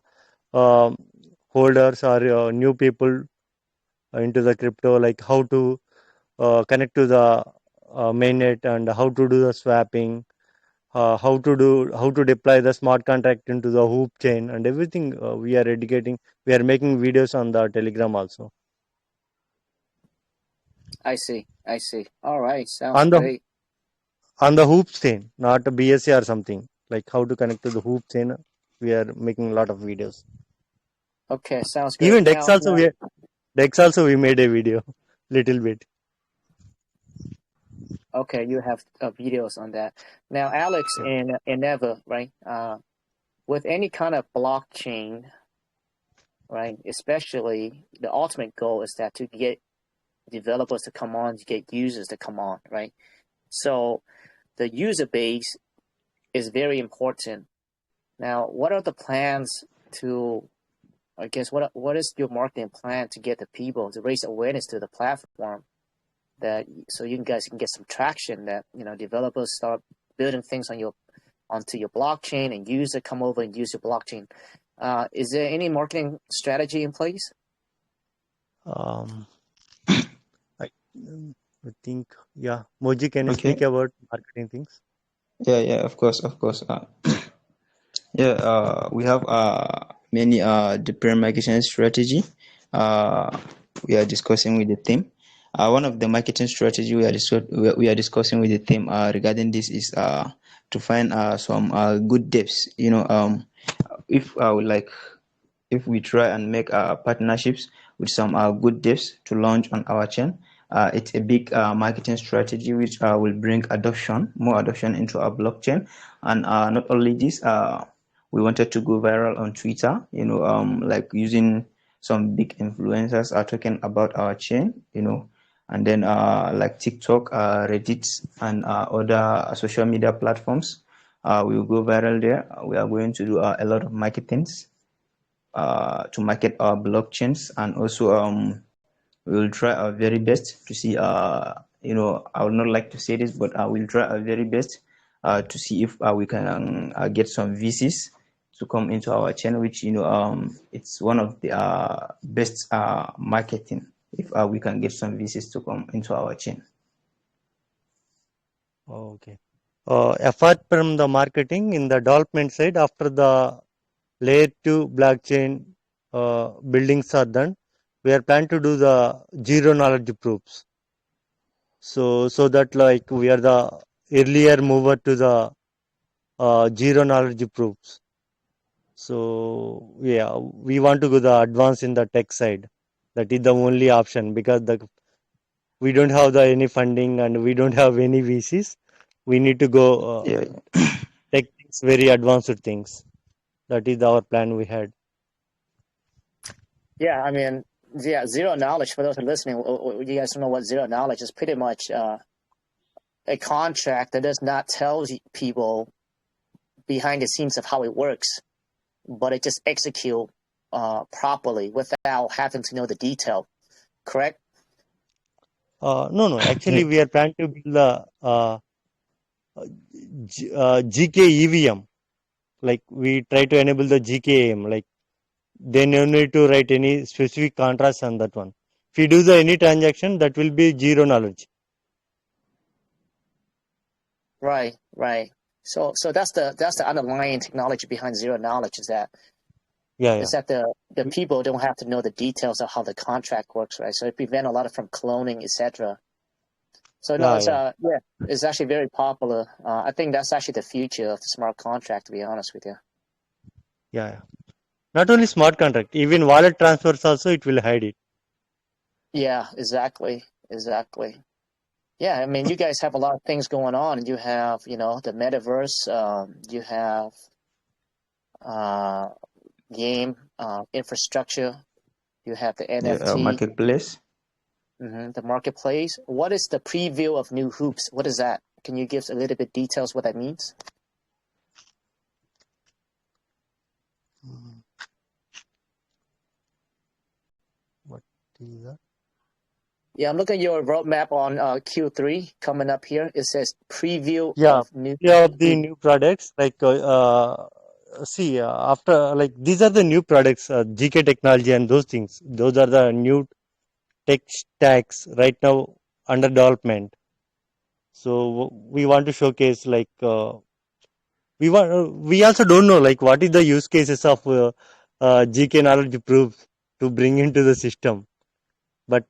holders or new people into the crypto, like how to connect to the mainnet and how to do the swapping, how to deploy the smart contract into the Hoopchain and everything. We are educating. We are making videos on the Telegram also. I see. All right, sounds On the great. on the Hoopchain, not a BSC or something. Like how to connect to the Hoopchain. We are making a lot of videos. Okay, sounds great. Even Dex also we made a video, little bit. Okay, you have videos on that. Now, Alex and Neva, right? With any kind of blockchain, right? Especially the ultimate goal is that to get developers to come on, to get users to come on, right? So the user base is very important. Now, what are the plans to, I guess, what is your marketing plan to get the people to raise awareness to the platform, that so you guys can get some traction, that developers start building things onto your blockchain and user come over and use your blockchain. Is there any marketing strategy in place? I think, yeah. Moji, can you speak about marketing things? Yeah, of course. We have many different marketing strategy. We are discussing with the team. One of the marketing strategy we are discussing with the team regarding this is to find some good devs. If we try and make partnerships with some good devs to launch on our chain, it's a big marketing strategy which will bring more adoption into our blockchain. And not only this, we wanted to go viral on Twitter, like using some big influencers are talking about our chain, and then like TikTok, Reddit, and other social media platforms. We will go viral there. We are going to do a lot of marketings to market our blockchains, and also we will try our very best to see I would not like to say this, but we'll try our very best to see if we can get some VCs to come into our channel, which it's one of the best marketing if we can get some VCs to come into our chain. Okay. Apart from the marketing, in the development side, after the layer 2 blockchain buildings are done, we are planning to do the zero knowledge proofs. So that like we are the earlier mover to the zero knowledge proofs. So yeah, we want to go the advance in the tech side. That is the only option, because we don't have any funding and we don't have any VCs. we need to go Yeah. take things very advanced things. That is our plan we had. Yeah, I mean, yeah, zero knowledge, for those who are listening, you guys don't know what zero knowledge is. Pretty much a contract that does not tell people behind the scenes of how it works, but it just execute properly without having to know the detail. Correct? No, actually we are planning to build the GK EVM. Like we try to enable the GKM. Like they no need to write any specific contracts on that one. If you do the any transaction, that will be zero knowledge. Right, right. So that's the underlying technology behind zero knowledge is that the people don't have to know the details of how the contract works, right? So it prevents a lot of from cloning, etc. So no, it's actually very popular. I think that's actually the future of the smart contract, to be honest with you. Yeah. Not only smart contract, even wallet transfers also it will hide it. Yeah, exactly. Yeah, I mean, you guys have a lot of things going on. You have, the metaverse. You have game infrastructure. You have the NFT, Marketplace. the marketplace. What is the preview of new hoops? What is that? Can you give us a little bit details what that means? What is that? Yeah, I'm looking at your roadmap on Q3 coming up here. It says preview of new. Yeah, of the new products. Like see, after like these are the new products, GK technology and those things. Those are the new tech stacks right now under development. So we want to showcase like we also don't know like what is the use cases of GK knowledge proofs to bring into the system. But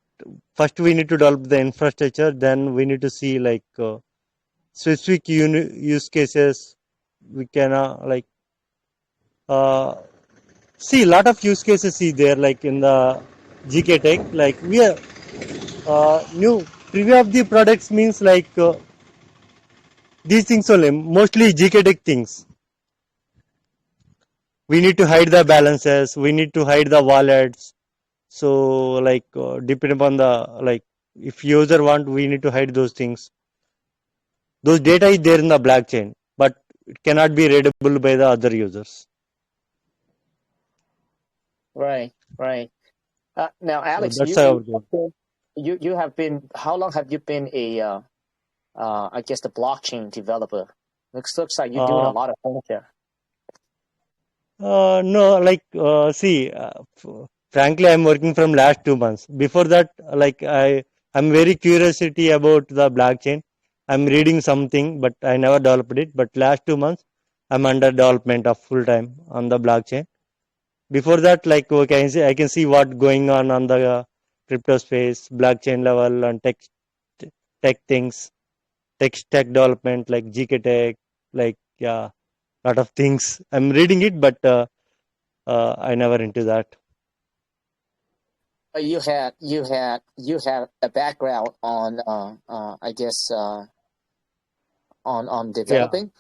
first we need to develop the infrastructure. Then we need to see like specific use cases. We can see a lot of use cases see there like in the GK tech. Like we are new preview of the products means like these things only mostly GK tech things. We need to hide the balances. We need to hide the wallets. So like depending upon the like if user want, we need to hide those things. Those data is there in the blockchain, but it cannot be readable by the other users. Right. Now, Alex, so that's you have been. How long have you been a I guess the blockchain developer? Looks like you're doing a lot of things there. No, like see, frankly, I'm working from last 2 months. Before that, like I'm very curiosity about the blockchain. I'm reading something, but I never developed it. But last 2 months, I'm under development of full time on the blockchain. Before that, like okay, I can see what going on the crypto space, blockchain level, and tech things, tech stack development like GK tech, like lot of things. I'm reading it, but I never into that. You had a background on I guess on developing.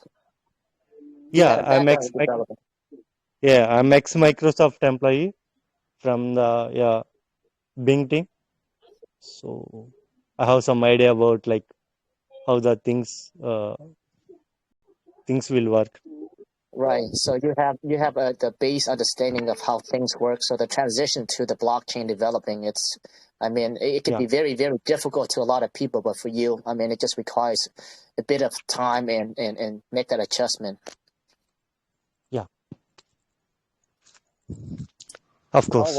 I'm ex Microsoft employee from the Bing team. So I have some idea about like how the things will work. Right. So you have the base understanding of how things work. So the transition to the blockchain developing, it can be very, very difficult to a lot of people, but for you, it just requires a bit of time and make that adjustment. Yeah. Of course.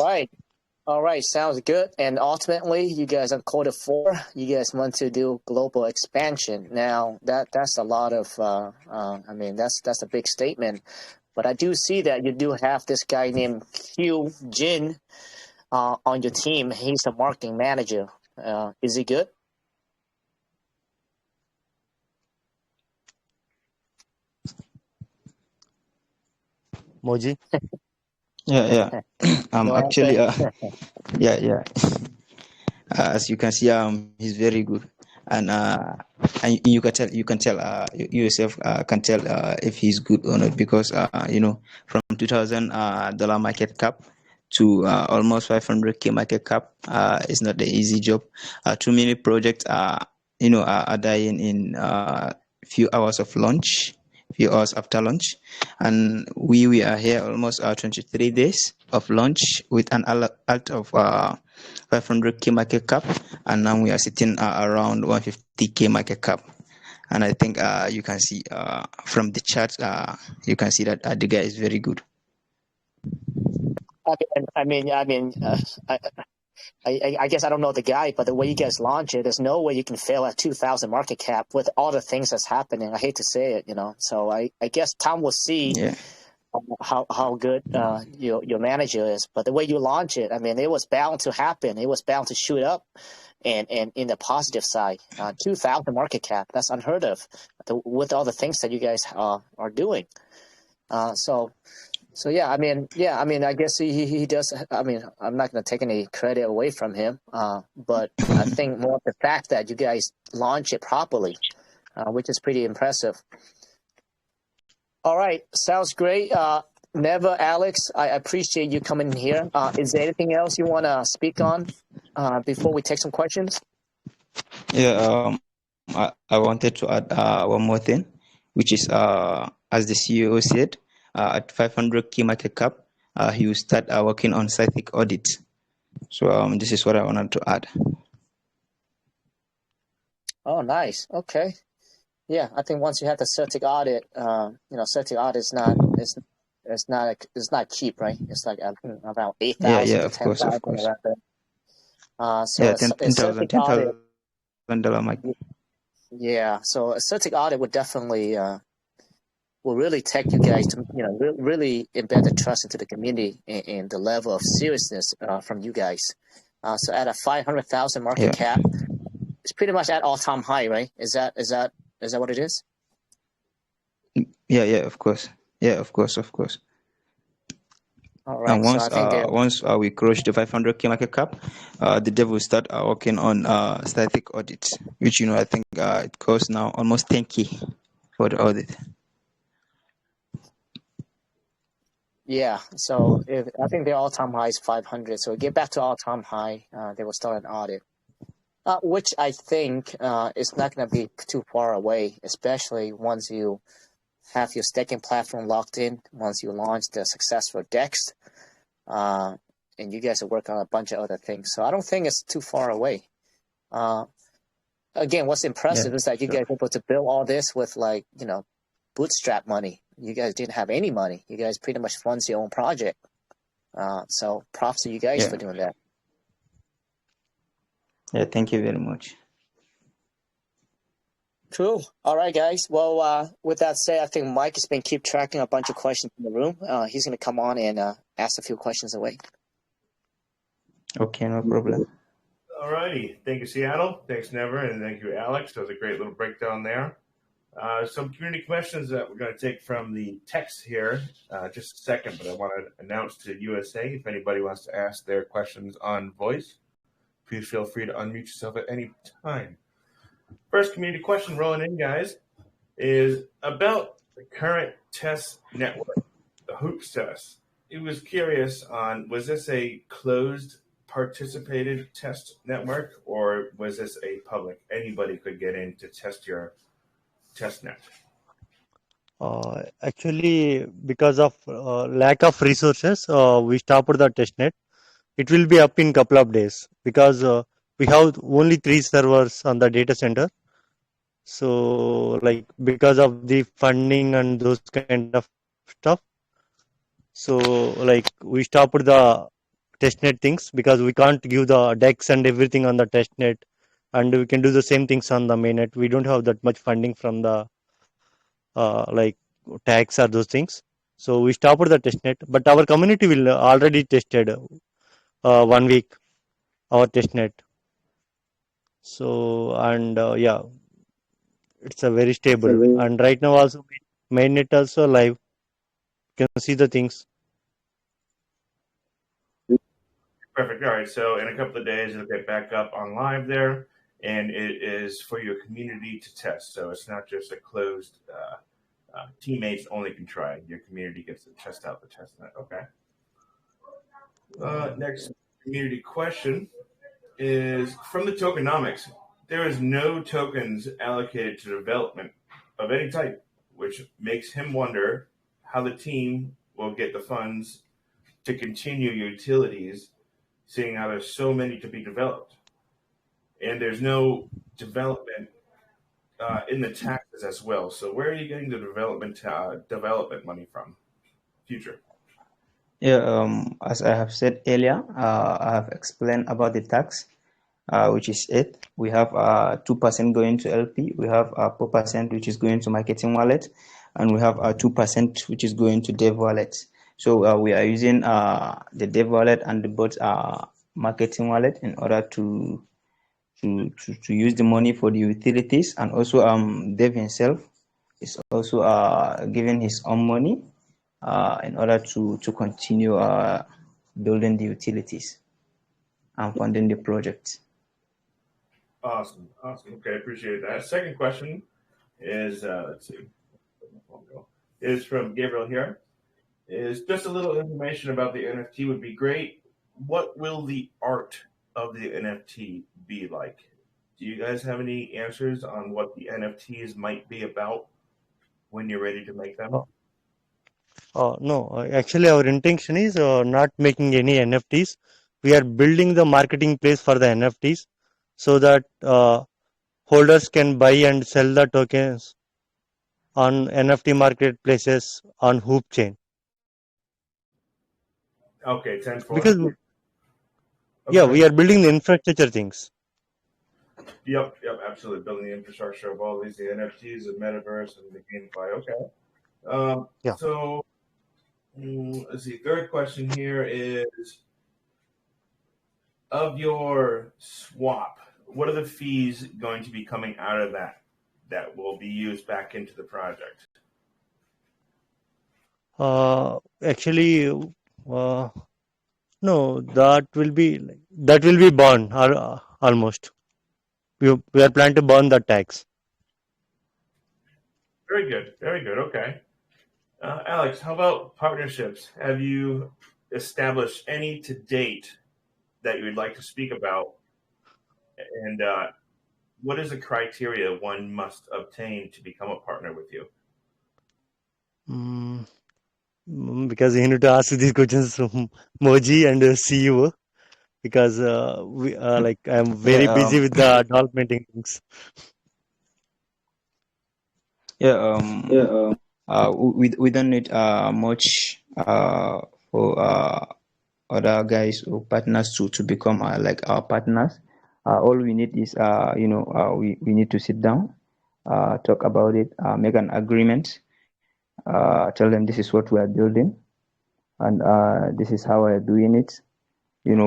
All right. Sounds good. And ultimately, you guys on quarter 4, you guys want to do global expansion. Now that's a lot of, that's a big statement. But I do see that you do have this guy named Hugh Jin on your team. He's a marketing manager. Is he good? Moji? Yeah. Actually, yeah. As you can see, he's very good. and you can tell you yourself can tell if he's good or not, because from $2,000 market cap to almost 500K market cap is not the easy job. Too many projects are dying in few hours of launch, few hours after launch, and we are here almost 23 days of launch with an alt of 500K market cap, and now we are sitting around 150K market cap. And I think you can see from the chart, you can see that the guy is very good. I guess I don't know the guy, but the way you guys launch it, there's no way you can fail at 2,000 market cap with all the things that's happening. I hate to say it, So I guess time will see how good your manager is. But the way you launch it, it was bound to happen. It was bound to shoot up, and in the positive side, 2,000 market cap, that's unheard of with all the things that you guys are doing. So yeah, I guess he does. I'm not going to take any credit away from him, but I think more of the fact that you guys launch it properly, which is pretty impressive. All right, sounds great. Neva, Alex, I appreciate you coming here. Is there anything else you want to speak on before we take some questions? Yeah, I wanted to add one more thing, which is as the CEO said, at 500K market cap, he will start working on static audits. So this is what I wanted to add. Oh, nice. Okay. Yeah, I think once you have the static audit, static audit is not cheap, right? It's like about 8,000 to 10,000 around there. So $10,000 market. Yeah, so a static audit would definitely will really take you guys to really embed the trust into the community and the level of seriousness from you guys. So at a 500,000 market cap, it's pretty much at all-time high, right? Is that what it is? Yeah, of course. Yeah, of course. All right. And once we crush the 500K market cap, the dev will start working on static audits, which I think it costs now almost 10K for the audit. Yeah, so I think their all-time high is 500. So get back to all-time high, they will start an audit, which I think is not going to be too far away, especially once you have your staking platform locked in, once you launch the successful DEX, and you guys are working on a bunch of other things. So I don't think it's too far away. Again, what's impressive is that you guys were able to build all this with bootstrap money. You guys didn't have any money. You guys pretty much fund your own project. So props to you guys for doing that. Yeah, thank you very much. Cool. All right, guys. Well, with that said, I think Mike has been keep tracking a bunch of questions in the room. He's going to come on and ask a few questions away. Okay, no problem. All righty. Thank you, Seattle. Thanks, Never, and thank you, Alex. That was a great little breakdown there. Some community questions that we're going to take from the text here just a second, but I want to announce to USA if anybody wants to ask their questions on voice, please feel free to unmute yourself at any time. First community question rolling in, guys, is about the current test network, the Hoops test. It was curious on, was this a closed participated test network, or was this a public? Anybody could get in to test your testnet? Actually, because of lack of resources, we stopped the testnet. It will be up in couple of days because we have only 3 servers on the data center. So, because of the funding and those kind of stuff, so we stopped the testnet things because we can't give the DEX and everything on the testnet, and we can do the same things on the mainnet. We don't have that much funding from the tax or those things. So we stopped the testnet, but our community will already tested 1 week our testnet. So it's a very stable, and right now also mainnet also live. You can see the things. Perfect. All right. So in a couple of days, it'll get back up on live there. and it is for your community to test. So it's not just a closed teammates only can try. Your community gets to test out the testnet. Okay. Next community question is from the tokenomics. There is no tokens allocated to development of any type, which makes him wonder how the team will get the funds to continue utilities, seeing how there's so many to be developed. And there's no development in the taxes as well. So where are you getting the development money from? Future. Yeah, as I have said earlier, I have explained about the tax, which is 8. We have 2% going to LP. We have 4% which is going to marketing wallet, and we have 2% which is going to dev wallet. So we are using the dev wallet and the both marketing wallet in order to use the money for the utilities, and also Dev himself is also giving his own money in order to continue building the utilities and funding the project. Awesome. Okay, appreciate that. Second question is let's see, is from Gabriel here. Is just a little information about the NFT would be great. What will the art of the NFT be like? Do you guys have any answers on what the NFTs might be about when you're ready to make them? No, actually our intention is not making any NFTs. We are building the marketing place for the NFTs so that holders can buy and sell the tokens on NFT marketplaces on Hoopschain. Okay, 10-4. Because Okay. yeah, we are building the infrastructure things. Yep, absolutely. Building the infrastructure of all these, the NFTs, the metaverse, and the GameFi. Okay. Yeah. So let's see. Third question here is, of your swap, what are the fees going to be coming out of that will be used back into the project? Actually, no, that will be bond almost. We are planning to burn the tax. Very good. Okay. Alex, how about partnerships? Have you established any to date that you would like to speak about? And what is the criteria one must obtain to become a partner with you? Because you need to ask these questions from Moji and CEO, because we I'm very busy with the development things. We don't need much for other guys or partners to become like our partners. All we need is we need to sit down, talk about it, make an agreement, tell them this is what we are building, and this is how we are doing it. Then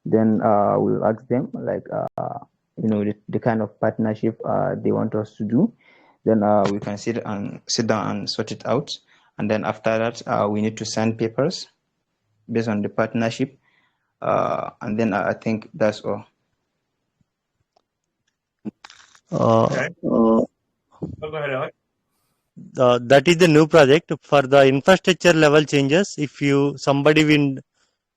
we'll ask them like the kind of partnership they want us to do. Then we can sit down and sort it out. And then after that, we need to sign papers based on the partnership. And then I think that's all. Okay. Go ahead, Alex. That is the new project for the infrastructure level changes. If somebody will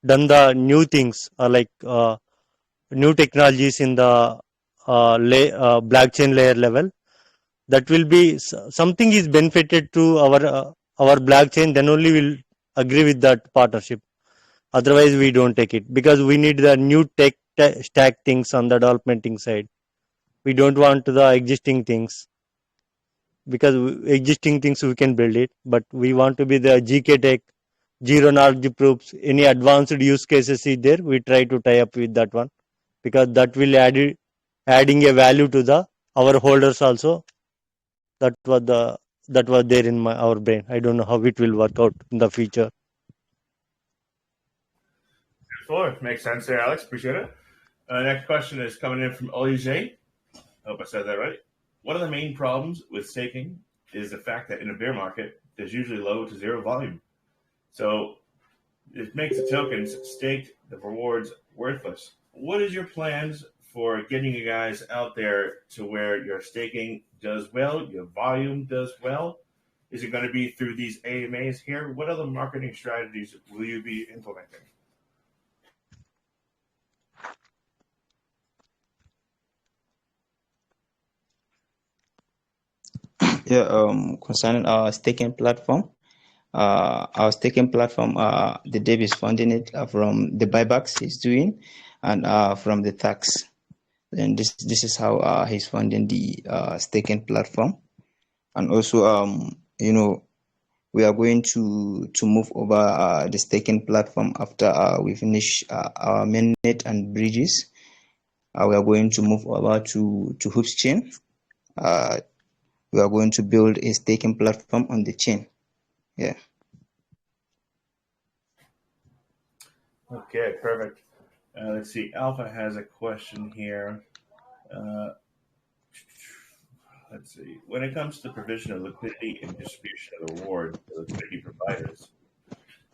done the new things like new technologies in the blockchain layer level, that will be something is benefited to our blockchain, then only we'll agree with that partnership. Otherwise we don't take it, because we need the new tech stack things on the developmenting side. We don't want the existing things, because existing things we can build it, but we want to be the GK tech, zero knowledge proofs. Any advanced use cases is there, we try to tie up with that one, because that will adding a value to our holders also. That was there in our brain. I don't know how it will work out in the future. Makes sense there, Alex. Appreciate it. Next question is coming in from Olivier. Hope I said that right. One of the main problems with staking is the fact that in a bear market, there's usually low to zero volume. So it makes the tokens staked, the rewards worthless. What is your plans for getting you guys out there to where your staking does well, your volume does well? Is it going to be through these AMAs here? What other marketing strategies will you be implementing? Yeah, concerning our staking platform, the dev is funding it from the buybacks he's doing and from the tax. And this is how he's funding the staking platform. And also, we are going to move over the staking platform after we finish our mainnet and bridges. We are going to move over to Hoopschain. We are going to build a staking platform on the chain. Yeah. Okay, perfect. Let's see. Alpha has a question here. Let's see. When it comes to the provision of liquidity and distribution of reward to liquidity providers,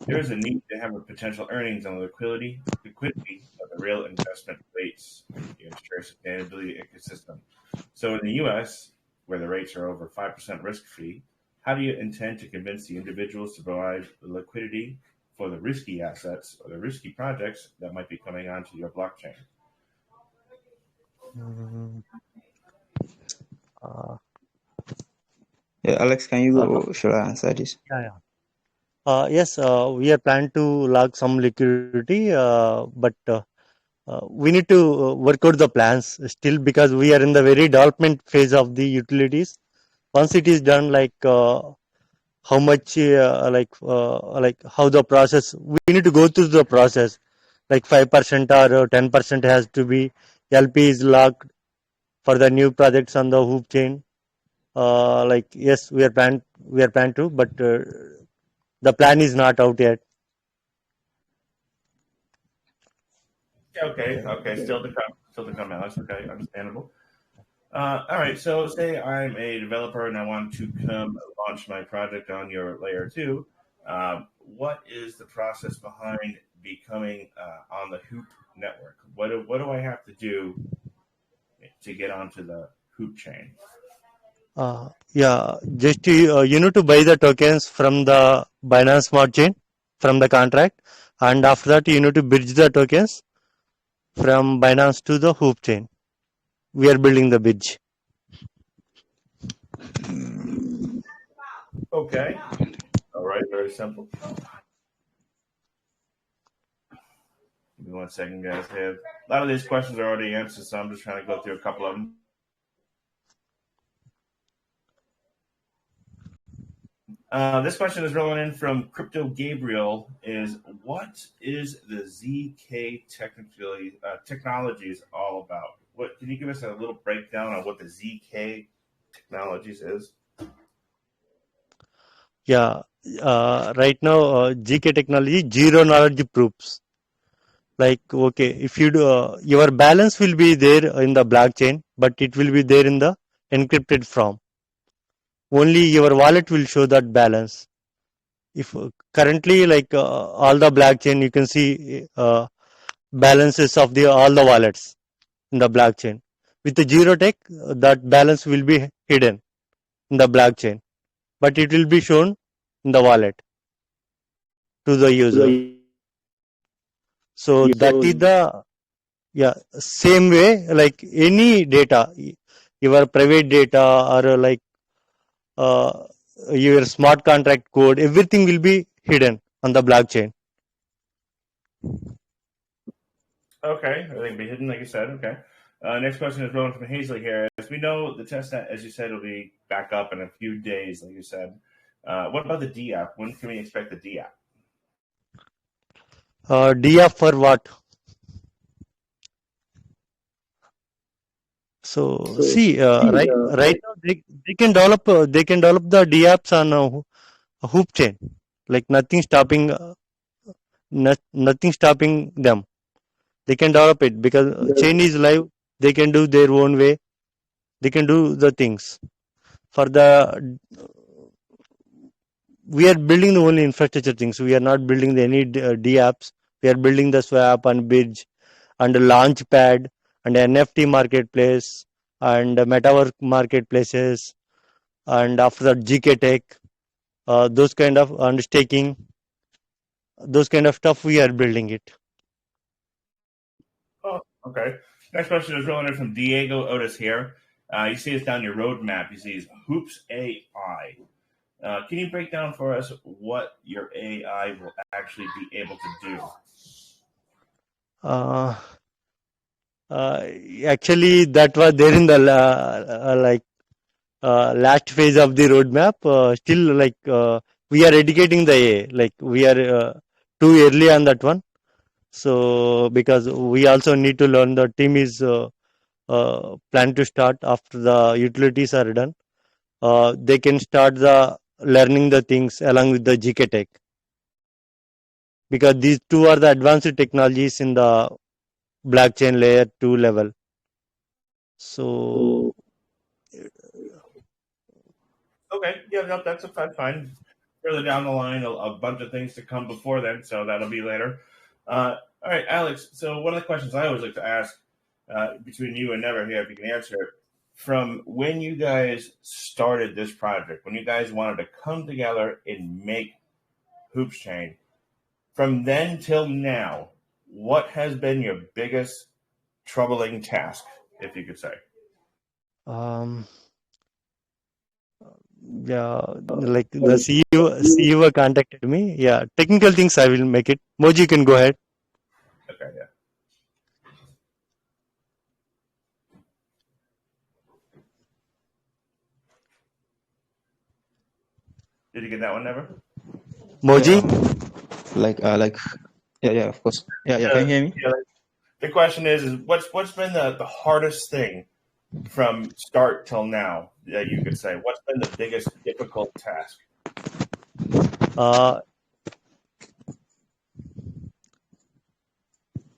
there is a need to have a potential earnings on the liquidity of the real investment rates to ensure sustainability ecosystem. So in the U.S., where the rates are over 5% risk-free, how do you intend to convince the individuals to provide the liquidity for the risky assets or the risky projects that might be coming onto your blockchain? Yeah, Alex, can you shall I answer this? Yes, we are planning to log some liquidity, but we need to work out the plans still because we are in the very development phase of the utilities. Once it is done, like how much, like how the process, we need to go through the process. Like 5% or 10% has to be LP is locked for the new projects on the Hoop chain. Like yes, we are planned to, but the plan is not out yet. Okay. Still to come, Alex. Okay, understandable. All right. So, say I'm a developer and I want to come launch my project on your layer 2. What is the process behind becoming on the Hoop network? What do I have to do to get onto the Hoop chain? Yeah, just you need to buy the tokens from the Binance Smart Chain from the contract, and after that you need to bridge the tokens from Binance to the Hoop chain. We are building the bridge. Okay. All right. Very simple. Give me 1 second, guys. A lot of these questions are already answered, so I'm just trying to go through a couple of them. This question is rolling in from Crypto Gabriel. Is what is the ZK technologies all about? What can you give us a little breakdown on what the ZK technologies is? Yeah, right now GK technology zero knowledge proofs. Like okay, if you do your balance will be there in the blockchain, but it will be there in the encrypted form. Only your wallet will show that balance. If currently like all the blockchain you can see balances of the all the wallets in the blockchain. With the zero tech, that balance will be hidden in the blockchain, but it will be shown in the wallet to the user. So that is the same way like any data, your private data or like your smart contract code, everything will be hidden on the blockchain. Okay, everything will be hidden, like you said. Okay. Next question is rolling from Hazley here. As we know, the testnet, as you said, will be back up in a few days, like you said. What about the D app? When can we expect the D app? DF for what? So see, right now they can develop the D apps on a Hoop chain. Like nothing stopping them. They can develop it because chain is live. They can do their own way. They can do the things. For the we are building the only infrastructure things. We are not building any D apps. We are building the swap and bridge and the launch pad and NFT marketplace, and metaverse marketplaces, and after that GK Tech, those kind of, and staking, those kind of stuff we are building it. Oh, okay. Next question is rolling in from Diego Otis here. You see it's down your roadmap. You see Hoops AI. Can you break down for us what your AI will actually be able to do? Uh, Actually, that was there in the last phase of the roadmap. Still, we are educating the AI. Like we are too early on that one. So because we also need to learn, the team is planned to start after the utilities are done. They can start the learning the things along with the GK Tech, because these two are the advanced technologies in the blockchain layer 2 level. So Okay, yeah, no, that's fine. Further down the line, a bunch of things to come before then, so that'll be later. All right, Alex. So one of the questions I always like to ask between you and Never here, if you can answer it, from when you guys started this project, when you guys wanted to come together and make Hoopschain, from then till now, what has been your biggest troubling task, if you could say? um, yeah, like the CEO contacted me. Yeah, technical things I will make it. Moji, you can go ahead. Okay, yeah. Did you get that one, Never? Moji. Yeah, of course. Yeah. Can you hear me? Yeah. The question is what's been the hardest thing from start till now that you could say? What's been the biggest difficult task? Uh,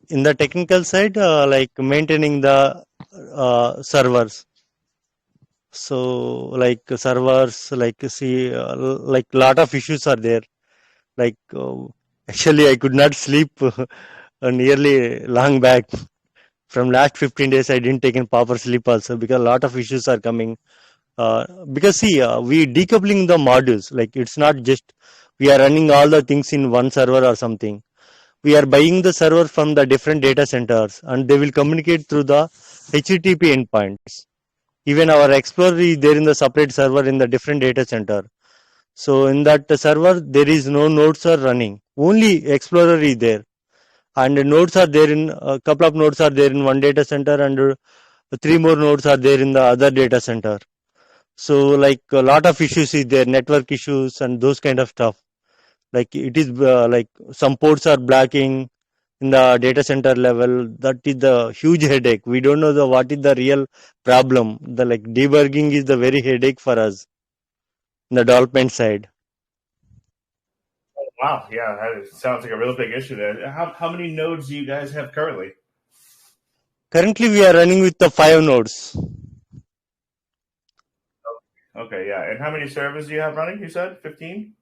in the technical side, like maintaining the servers. So like servers, like see, like lot of issues are there. Like actually, I could not sleep nearly long back. From last 15 days, I didn't take in proper sleep also, because a lot of issues are coming. Because see, we decoupling the modules. Like it's not just we are running all the things in one server or something. We are buying the server from the different data centers, and they will communicate through the HTTP endpoints. Even our Explorer is there in the separate server in the different data center. So in that server, there is no nodes are running. Only Explorer is there, and nodes are there in a couple of nodes are there in one data center, and 3 more nodes are there in the other data center. So like a lot of issues is there, network issues and those kind of stuff. Like it is like some ports are blocking in the data center level. That is the huge headache. We don't know what is the real problem. The like debugging is the very headache for us in the development side. Wow, yeah, that sounds like a real big issue there. How many nodes do you guys have currently? Currently, we are running with the 5 nodes. Okay, yeah. And how many servers do you have running? You said 15?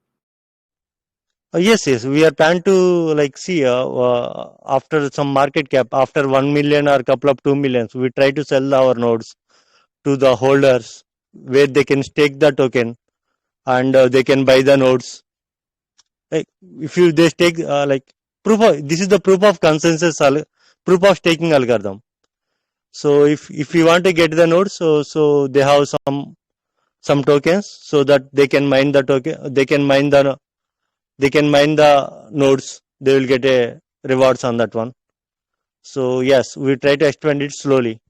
Yes, we are planning to like see after some market cap, after 1 million or couple of 2 millions, we try to sell our nodes to the holders where they can stake the token, and they can buy the nodes. Like if you they stake like proof of, this is the proof of consensus proof of staking algorithm. So if you want to get the nodes, so they have some tokens, so that they can mine the token, they can mine the nodes, they will get a rewards on that one. So yes, we try to expand it slowly,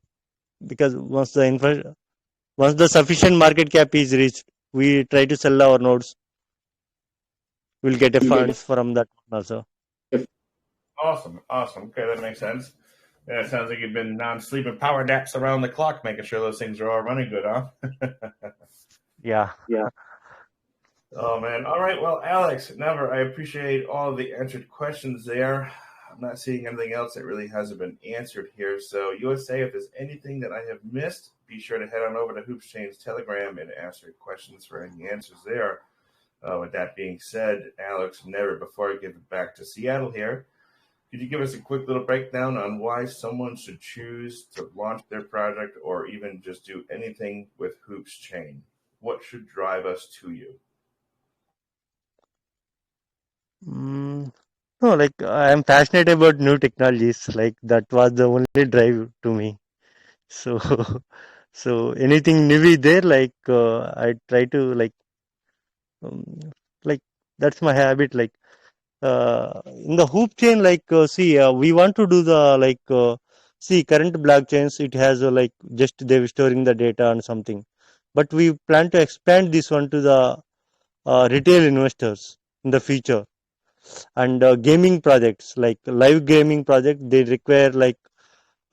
because once the sufficient market cap is reached, we try to sell our nodes, we'll get a funds from that one also. Awesome. Okay, that makes sense. Yeah, it sounds like you've been non-sleeping power naps around the clock, making sure those things are all running good, huh? Yeah. Oh man. All right. Well, Alex, Never, I appreciate all of the answered questions there. I'm not seeing anything else that really hasn't been answered here. So, USA, if there's anything that I have missed, be sure to head on over to Hoopschain's Telegram and ask your questions for any answers there. With that being said, Alex, Never, before I give it back to Seattle here, Could you give us a quick little breakdown on why someone should choose to launch their project or even just do anything with Hoopschain? What should drive us to you? Mm, no, like I am passionate about new technologies. Like that was the only drive to me. So, so anything new is there. Like I try to um, like that's my habit. Like in the hoop chain, see, we want to do the see current blockchains. It has just they're storing the data and something, but we plan to expand this one to the retail investors in the future and gaming projects like live gaming project. They require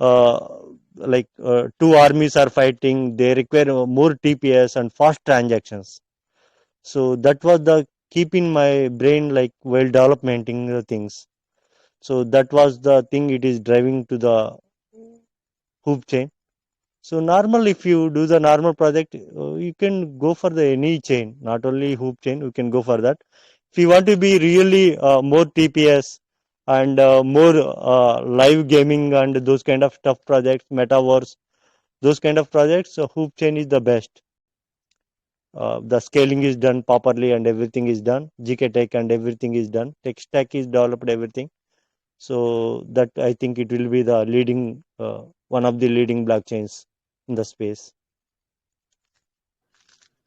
uh, two armies are fighting. They require more TPS and fast transactions. So that was the keep in my brain like while developing the things. So that was the thing it is driving to the hoop chain. So normal, if you do the normal project, you can go for the any chain, not only hoop chain. You can go for that. If you want to be really more TPS and more live gaming and those kind of tough projects, metaverse, those kind of projects, hoop chain is the best. The scaling is done properly and everything is done. GK Tech and everything is done. Tech stack is developed, everything. So that I think it will be the leading, one of the leading blockchains in the space.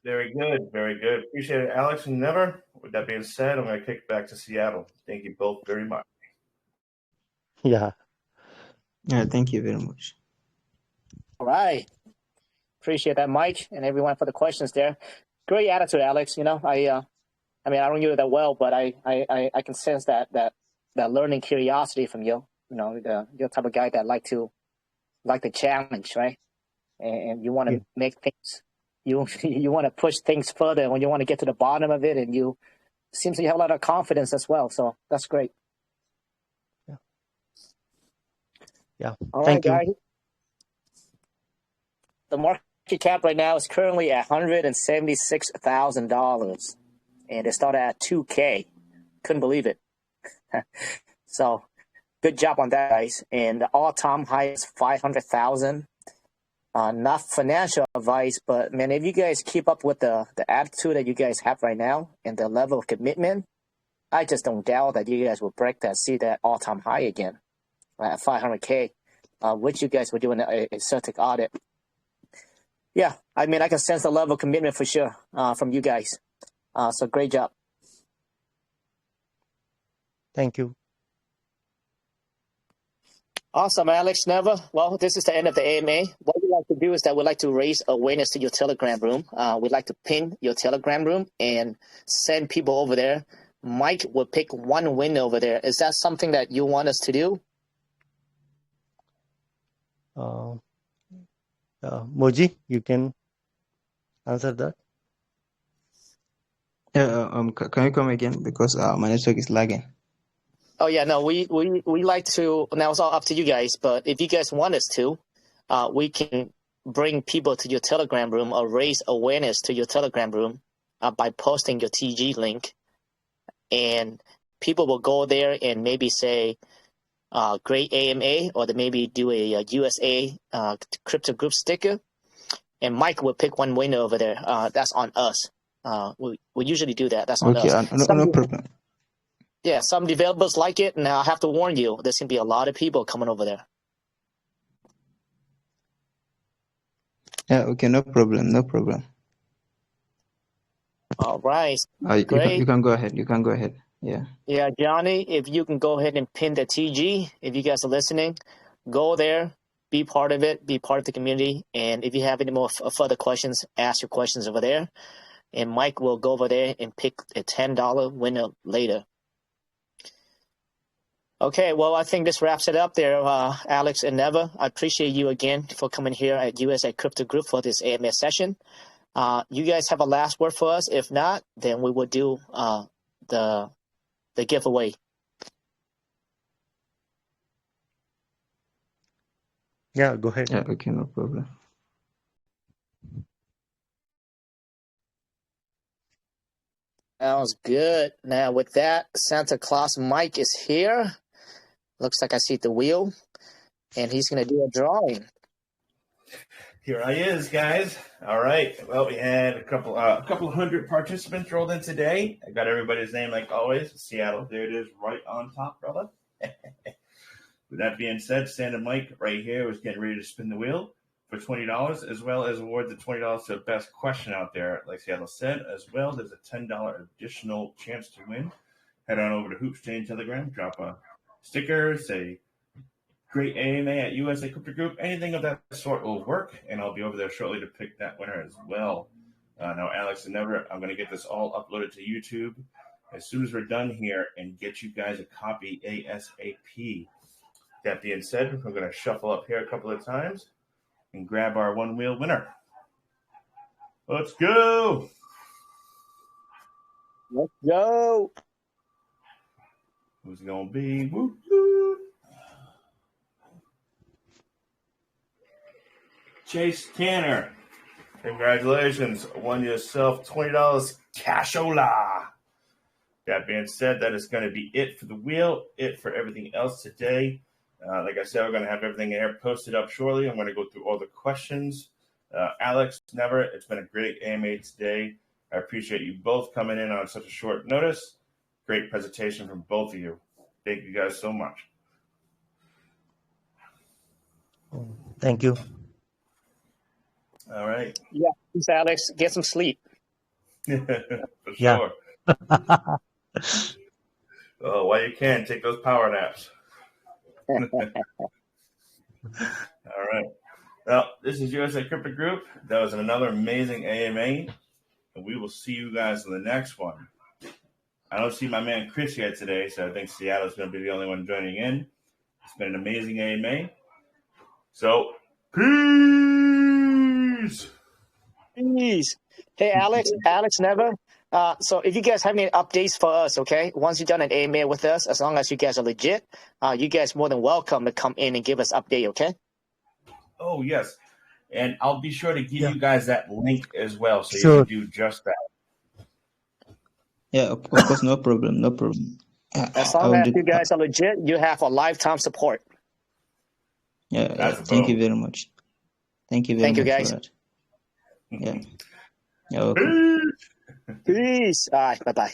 Very good. Very good. Appreciate it, Alex and Never. With that being said, I'm going to kick it back to Seattle. Thank you both very much. Yeah. Yeah, thank you very much. All right. Appreciate that, Mike, and everyone for the questions there. Great attitude, Alex. I mean, I don't know you that well, but I can sense that learning curiosity from you. You're the type of guy that like the challenge, right? And you want Yeah. to make things, you want to push things further when you want to get to the bottom of it, and seems like you have a lot of confidence as well. So that's great. Yeah. All right, Thank you. guys. The market cap right now is currently at $176,000, and it started at 2K. Couldn't believe it. So good job on that, guys. And the all-time high is 500,000. Not financial advice, but man, if you guys keep up with the attitude that you guys have right now and the level of commitment, I just don't doubt that you guys will break that, see that all-time high again at 500K, which you guys were doing a Celtic audit. Yeah, I mean, I can sense the level of commitment for sure from you guys. So great job. Thank you. Awesome, Alex. Never. Well, this is the end of the AMA. What we like to do is that we like to raise awareness to your Telegram room. We'd like to pin your Telegram room and send people over there. Mike will pick one winner over there. Is that something that you want us to do? Moji, you can answer that. Can you come again because my network is lagging? Oh yeah, no, we like to. Now it's all up to you guys, but if you guys want us to, we can bring people to your Telegram room or raise awareness to your Telegram room by posting your TG link, and people will go there and maybe say, "Great AMA," or they maybe do a USA crypto group sticker, and Mike will pick one winner over there. That's on us. We usually do that. That's on Okay, us. no problem. Yeah, some developers like it. Now I have to warn you, there's gonna be a lot of people coming over there. Yeah, okay, no problem, no problem. All right, You can go ahead. You can go ahead. Yeah. Yeah, Johnny, if you can go ahead and pin the TG, if you guys are listening, go there, be part of it, be part of the community. And if you have any more further questions, ask your questions over there. And Mike will go over there and pick a $10 winner later. Okay, well, I think this wraps it up there, Alex and Neva. I appreciate you again for coming here at USA Crypto Group for this AMA session. You guys have a last word for us. If not, then we will do the giveaway. Yeah, go ahead. Yeah, okay, no problem. Sounds good. Now with that, Santa Claus Mike is here. Looks like I see the wheel, and he's going to do a drawing. Here I is, guys. All right. Well, we had a couple hundred participants rolled in today. I got everybody's name like always. Seattle, there it is, right on top, brother. With that being said, Stan and Mike right here was getting ready to spin the wheel for $20, as well as award the $20 to the best question out there, like Seattle said. As well, there's a $10 additional chance to win. Head on over to Hoopschain Telegram, drop a sticker, say great AMA at USA Crypto Group. Anything of that sort will work, and I'll be over there shortly to pick that winner as well. Now, Alex and Never, I'm going to get this all uploaded to YouTube as soon as we're done here and get you guys a copy ASAP. That being said, I'm going to shuffle up here a couple of times and grab our one-wheel winner. Let's go. Let's go. Who's it going to be? Woo-hoo. Chase Tanner. Congratulations. Won yourself $20 cashola. That being said, that is going to be it for the wheel, it for everything else today. Like I said, we're going to have everything here posted up shortly. I'm going to go through all the questions. Alex, Never, it's been a great AMA today. I appreciate you both coming in on such a short notice. Great presentation from both of you. Thank you guys so much. Thank you. All right. Yeah, thanks, Alex. Get some sleep. For Yeah. sure. Oh, while you can, take those power naps. All right. Well, this is USA Crypto Group. That was another amazing AMA, and we will see you guys in the next one. I don't see my man Chris here today, so I think Seattle's going to be the only one joining in. It's been an amazing AMA. So, peace! Peace. Hey, Alex, Never. So if you guys have any updates for us, okay, once you've done an AMA with us, as long as you guys are legit, you guys more than welcome to come in and give us update, okay? Oh, yes. And I'll be sure to give you guys that link as well, so Sure. you can do just that. Yeah, of course, no problem, no problem. As I long will as do. you guys are legit, you have a lifetime support. Yeah, That's a thank you boom. very much. Thank you very Thank you, much guys. for that. Yeah, you're welcome. Peace! Peace. All right, bye-bye.